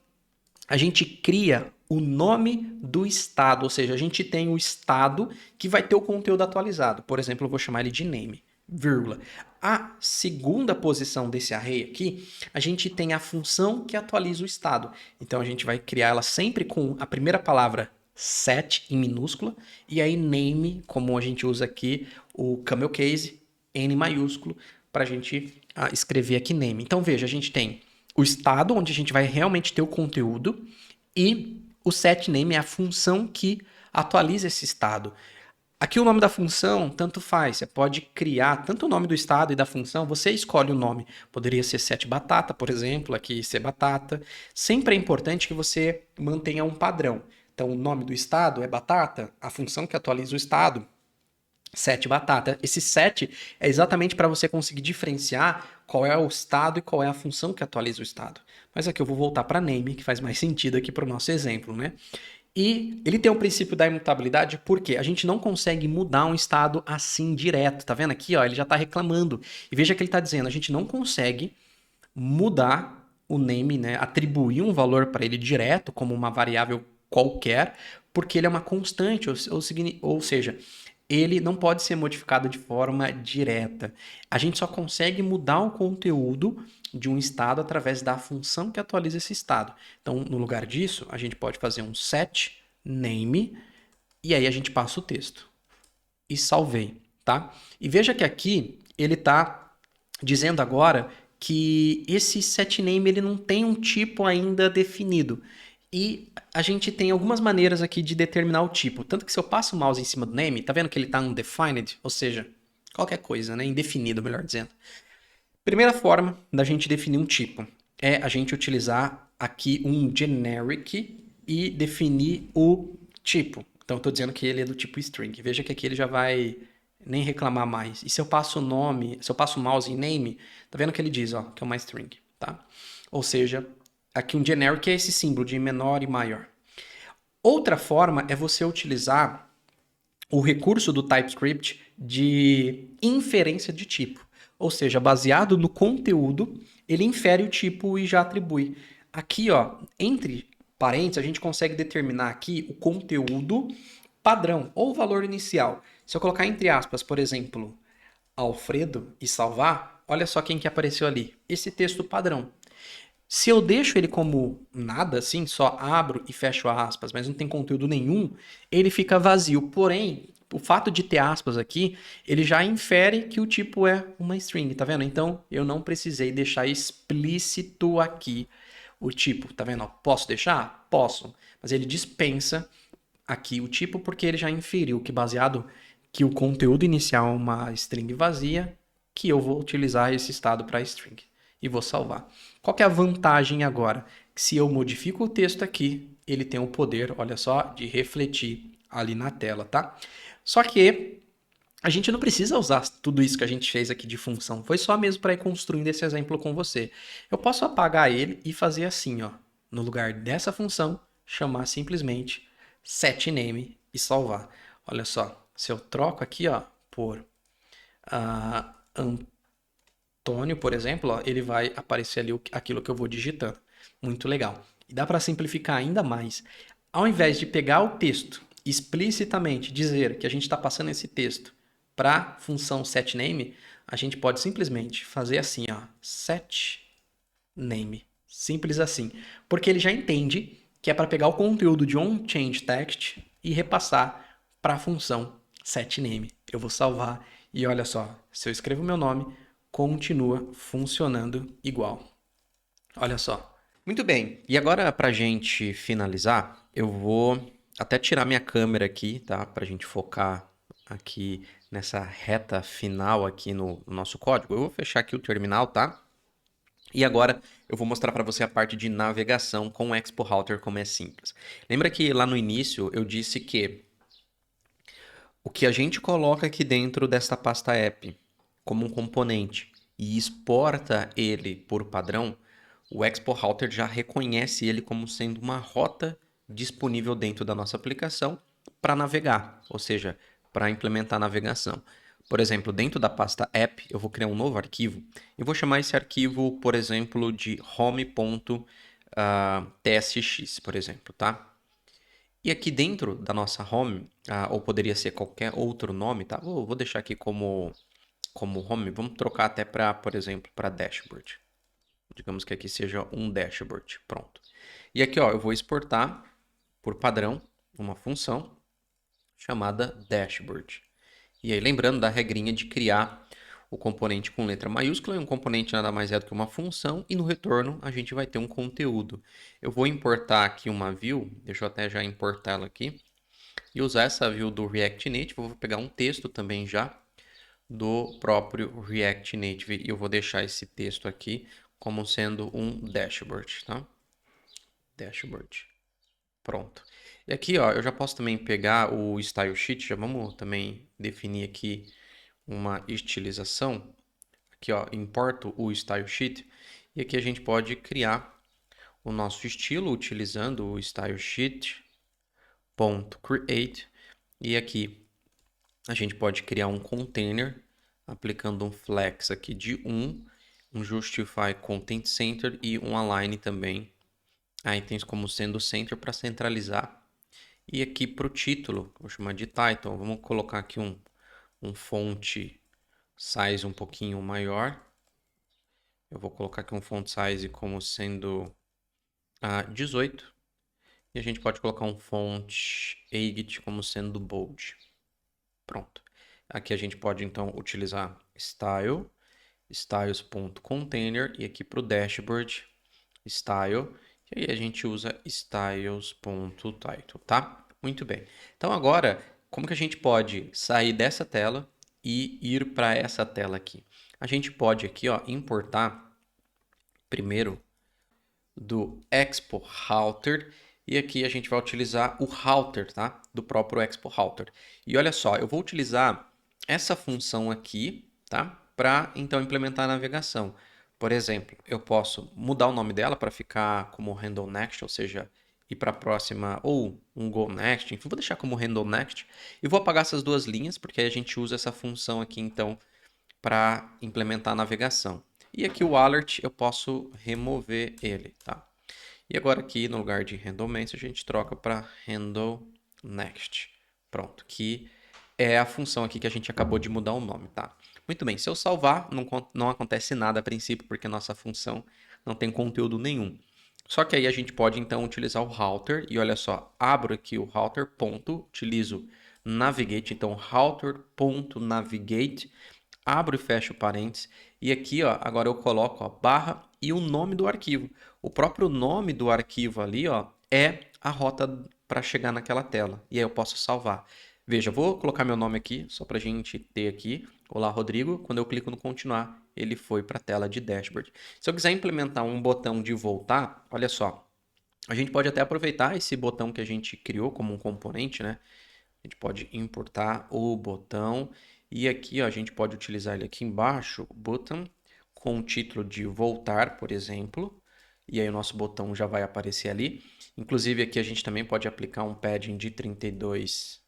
a gente cria o nome do estado, ou seja, a gente tem o estado que vai ter o conteúdo atualizado. Por exemplo, eu vou chamar ele de name. vírgula. A segunda posição desse array aqui, a gente tem a função que atualiza o estado. Então a gente vai criar ela sempre com a primeira palavra set em minúscula e aí name, como a gente usa aqui o camel case, N maiúsculo, para a gente escrever aqui name. Então veja, a gente tem o estado, onde a gente vai realmente ter o conteúdo, e o set name é a função que atualiza esse estado. Aqui o nome da função, tanto faz. Você pode criar tanto o nome do estado e da função, você escolhe o nome. Poderia ser set batata, por exemplo, aqui ser batata. Sempre é importante que você mantenha um padrão. Então, o nome do estado é batata, a função que atualiza o estado, set batata. Esse set é exatamente para você conseguir diferenciar qual é o estado e qual é a função que atualiza o estado. Mas aqui eu vou voltar para name, que faz mais sentido aqui para o nosso exemplo, né? E ele tem o princípio da imutabilidade porque a gente não consegue mudar um estado assim direto. Tá vendo aqui? Ó, ele já está reclamando. E veja que ele está dizendo, a gente não consegue mudar o name, né? Atribuir um valor para ele direto como uma variável qualquer, porque ele é uma constante, ou seja, ele não pode ser modificado de forma direta. A gente só consegue mudar o conteúdo de um estado através da função que atualiza esse estado. Então, no lugar disso, a gente pode fazer um set name e aí a gente passa o texto. E salvei, tá? E veja que aqui ele está dizendo agora que esse set name ele não tem um tipo ainda definido. E a gente tem algumas maneiras aqui de determinar o tipo. Tanto que se eu passo o mouse em cima do name, tá vendo que ele está undefined? Ou seja, qualquer coisa, né? Indefinido, melhor dizendo. Primeira forma da gente definir um tipo é a gente utilizar aqui um generic e definir o tipo. Então, eu estou dizendo que ele é do tipo string. Veja que aqui ele já vai nem reclamar mais. E se eu passo o nome, se eu passo o mouse em name, tá vendo que ele diz, ó, que é uma string, tá? Ou seja, aqui um generic é esse símbolo de menor e maior. Outra forma é você utilizar o recurso do TypeScript de inferência de tipo. Ou seja, baseado no conteúdo, ele infere o tipo e já atribui. Aqui, ó, entre parênteses, a gente consegue determinar aqui o conteúdo padrão ou o valor inicial. Se eu colocar entre aspas, por exemplo, Alfredo e salvar, olha só quem que apareceu ali. Esse texto padrão. Se eu deixo ele como nada, assim, só abro e fecho aspas, mas não tem conteúdo nenhum, ele fica vazio. Porém, o fato de ter aspas aqui, ele já infere que o tipo é uma string, tá vendo? Então, eu não precisei deixar explícito aqui o tipo, tá vendo? Posso deixar? Posso. Mas ele dispensa aqui o tipo porque ele já inferiu que baseado que o conteúdo inicial é uma string vazia, que eu vou utilizar esse estado para string e vou salvar. Qual que é a vantagem agora? Se eu modifico o texto aqui, ele tem o poder, olha só, de refletir ali na tela, tá? Só que a gente não precisa usar tudo isso que a gente fez aqui de função. Foi só mesmo para ir construindo esse exemplo com você. Eu posso apagar ele e fazer assim, ó. No lugar dessa função, chamar simplesmente setName e salvar. Olha só, se eu troco aqui, ó, por Antônio, por exemplo, ó, ele vai aparecer ali aquilo que eu vou digitando. Muito legal. E dá para simplificar ainda mais. Ao invés de pegar o texto explicitamente dizer que a gente está passando esse texto para a função setName, a gente pode simplesmente fazer assim, ó, setName. Simples assim. Porque ele já entende que é para pegar o conteúdo de onChangeText e repassar para a função setName. Eu vou salvar e olha só, se eu escrevo meu nome, continua funcionando igual. Olha só. Muito bem, e agora para a gente finalizar, eu vou até tirar minha câmera aqui, tá? Para a gente focar aqui nessa reta final aqui no nosso código. Eu vou fechar aqui o terminal, tá? E agora eu vou mostrar para você a parte de navegação com o Expo Router, como é simples. Lembra que lá no início eu disse que o que a gente coloca aqui dentro desta pasta app como um componente e exporta ele por padrão, o Expo Router já reconhece ele como sendo uma rota disponível dentro da nossa aplicação para navegar, ou seja, para implementar a navegação. Por exemplo, dentro da pasta app, eu vou criar um novo arquivo e vou chamar esse arquivo, por exemplo, de home.tsx, por exemplo, tá? E aqui dentro da nossa home, ou poderia ser qualquer outro nome, tá? Vou deixar aqui como como home, vamos trocar até para, por exemplo, para dashboard. Digamos que aqui seja um dashboard, pronto. E aqui, ó, eu vou exportar por padrão uma função chamada dashboard. E aí, lembrando da regrinha de criar o componente com letra maiúscula, e um componente nada mais é do que uma função, e no retorno a gente vai ter um conteúdo. Eu vou importar aqui uma view, deixa eu até já importar ela aqui, e usar essa view do React Native. Eu vou pegar um texto também já do próprio React Native, e eu vou deixar esse texto aqui como sendo um dashboard, tá? Dashboard. Pronto. E aqui, ó, eu já posso também pegar o Style Sheet, já vamos também definir aqui uma estilização. Aqui, ó, importo o Style Sheet e aqui a gente pode criar o nosso estilo utilizando o Style Sheet.create e aqui a gente pode criar um container aplicando um flex aqui de um justify content center e um align também items como sendo center para centralizar. E aqui para o título, vou chamar de title, vamos colocar aqui um font size um pouquinho maior. Eu vou colocar aqui um font size como sendo 18. E a gente pode colocar um font Agit como sendo bold. Pronto. Aqui a gente pode então utilizar style, styles.container e aqui para o dashboard, style. E aí a gente usa styles.title, tá? Muito bem. Então agora, como que a gente pode sair dessa tela e ir para essa tela aqui? A gente pode aqui, ó, importar primeiro do Expo Router e aqui a gente vai utilizar o router, tá? Do próprio Expo Router. E olha só, eu vou utilizar essa função aqui, tá? Para então implementar a navegação. Por exemplo, eu posso mudar o nome dela para ficar como Handle Next, ou seja, ir para a próxima ou um Go Next, enfim, vou deixar como Handle Next e vou apagar essas duas linhas porque aí a gente usa essa função aqui então para implementar a navegação. E aqui o alert eu posso remover ele, tá? E agora aqui no lugar de handle message a gente troca para handle next. Pronto, que é a função aqui que a gente acabou de mudar o nome, tá? Muito bem, se eu salvar, não acontece nada a princípio, porque nossa função não tem conteúdo nenhum. Só que aí a gente pode então utilizar o router, e olha só, abro aqui o router, ponto, utilizo navigate, então router.navigate, abro e fecho parênteses, e aqui ó, agora eu coloco ó, barra e o nome do arquivo. O próprio nome do arquivo ali ó, é a rota para chegar naquela tela, e aí eu posso salvar. Veja, vou colocar meu nome aqui, só para a gente ter aqui. Olá, Rodrigo. Quando eu clico no continuar, ele foi para a tela de dashboard. Se eu quiser implementar um botão de voltar, olha só. A gente pode até aproveitar esse botão que a gente criou como um componente, né? A gente pode importar o botão e aqui ó, a gente pode utilizar ele aqui embaixo, button, com o título de voltar, por exemplo. E aí o nosso botão já vai aparecer ali. Inclusive aqui a gente também pode aplicar um padding de 32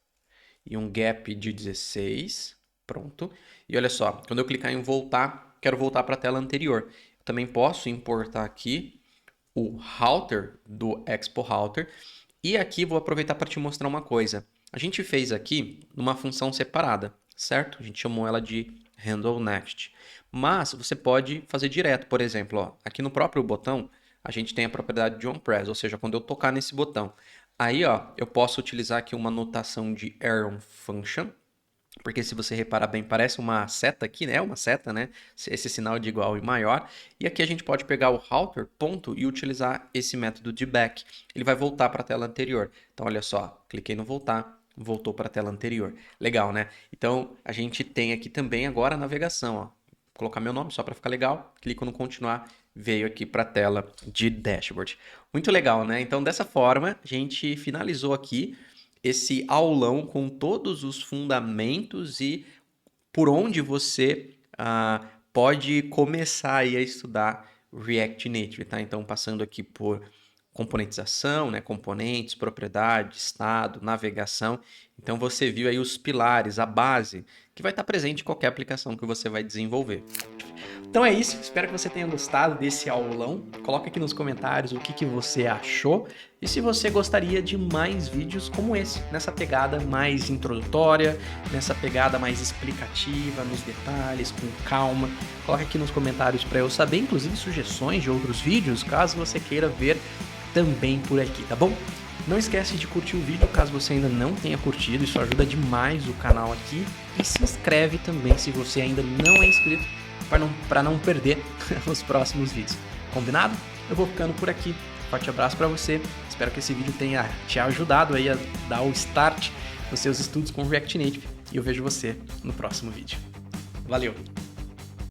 e um gap de 16. Pronto. E olha só, quando eu clicar em voltar, quero voltar para a tela anterior. Eu também posso importar aqui o router do Expo Router. E aqui vou aproveitar para te mostrar uma coisa. A gente fez aqui numa função separada, certo? A gente chamou ela de handle next. Mas você pode fazer direto, por exemplo, ó, aqui no próprio botão, a gente tem a propriedade de onPress, ou seja, quando eu tocar nesse botão, aí ó, eu posso utilizar aqui uma notação de arrow function, porque se você reparar bem, parece uma seta aqui, né? Uma seta, né? Esse sinal de igual e maior. E aqui a gente pode pegar o router, ponto, e utilizar esse método de back. Ele vai voltar para a tela anterior. Então, olha só, cliquei no voltar, voltou para a tela anterior. Legal, né? Então, a gente tem aqui também agora a navegação, ó. Vou colocar meu nome só para ficar legal. Clico no continuar, veio aqui para a tela de dashboard. Muito legal, né? Então, dessa forma, a gente finalizou aqui esse aulão com todos os fundamentos e por onde você pode começar aí a estudar React Native, tá? Então, passando aqui por componentização, né? Componentes, propriedade, estado, navegação. Então, você viu aí os pilares, a base, que vai estar presente em qualquer aplicação que você vai desenvolver. Então é isso, espero que você tenha gostado desse aulão. Coloca aqui nos comentários o que você achou e se você gostaria de mais vídeos como esse, nessa pegada mais introdutória, nessa pegada mais explicativa, nos detalhes, com calma. Coloca aqui nos comentários para eu saber, inclusive sugestões de outros vídeos, caso você queira ver também por aqui, tá bom? Não esquece de curtir o vídeo caso você ainda não tenha curtido, isso ajuda demais o canal aqui. E se inscreve também se você ainda não é inscrito, para não perder os próximos vídeos. Combinado? Eu vou ficando por aqui. Forte abraço para você. Espero que esse vídeo tenha te ajudado aí a dar o start nos seus estudos com React Native. E eu vejo você no próximo vídeo. Valeu!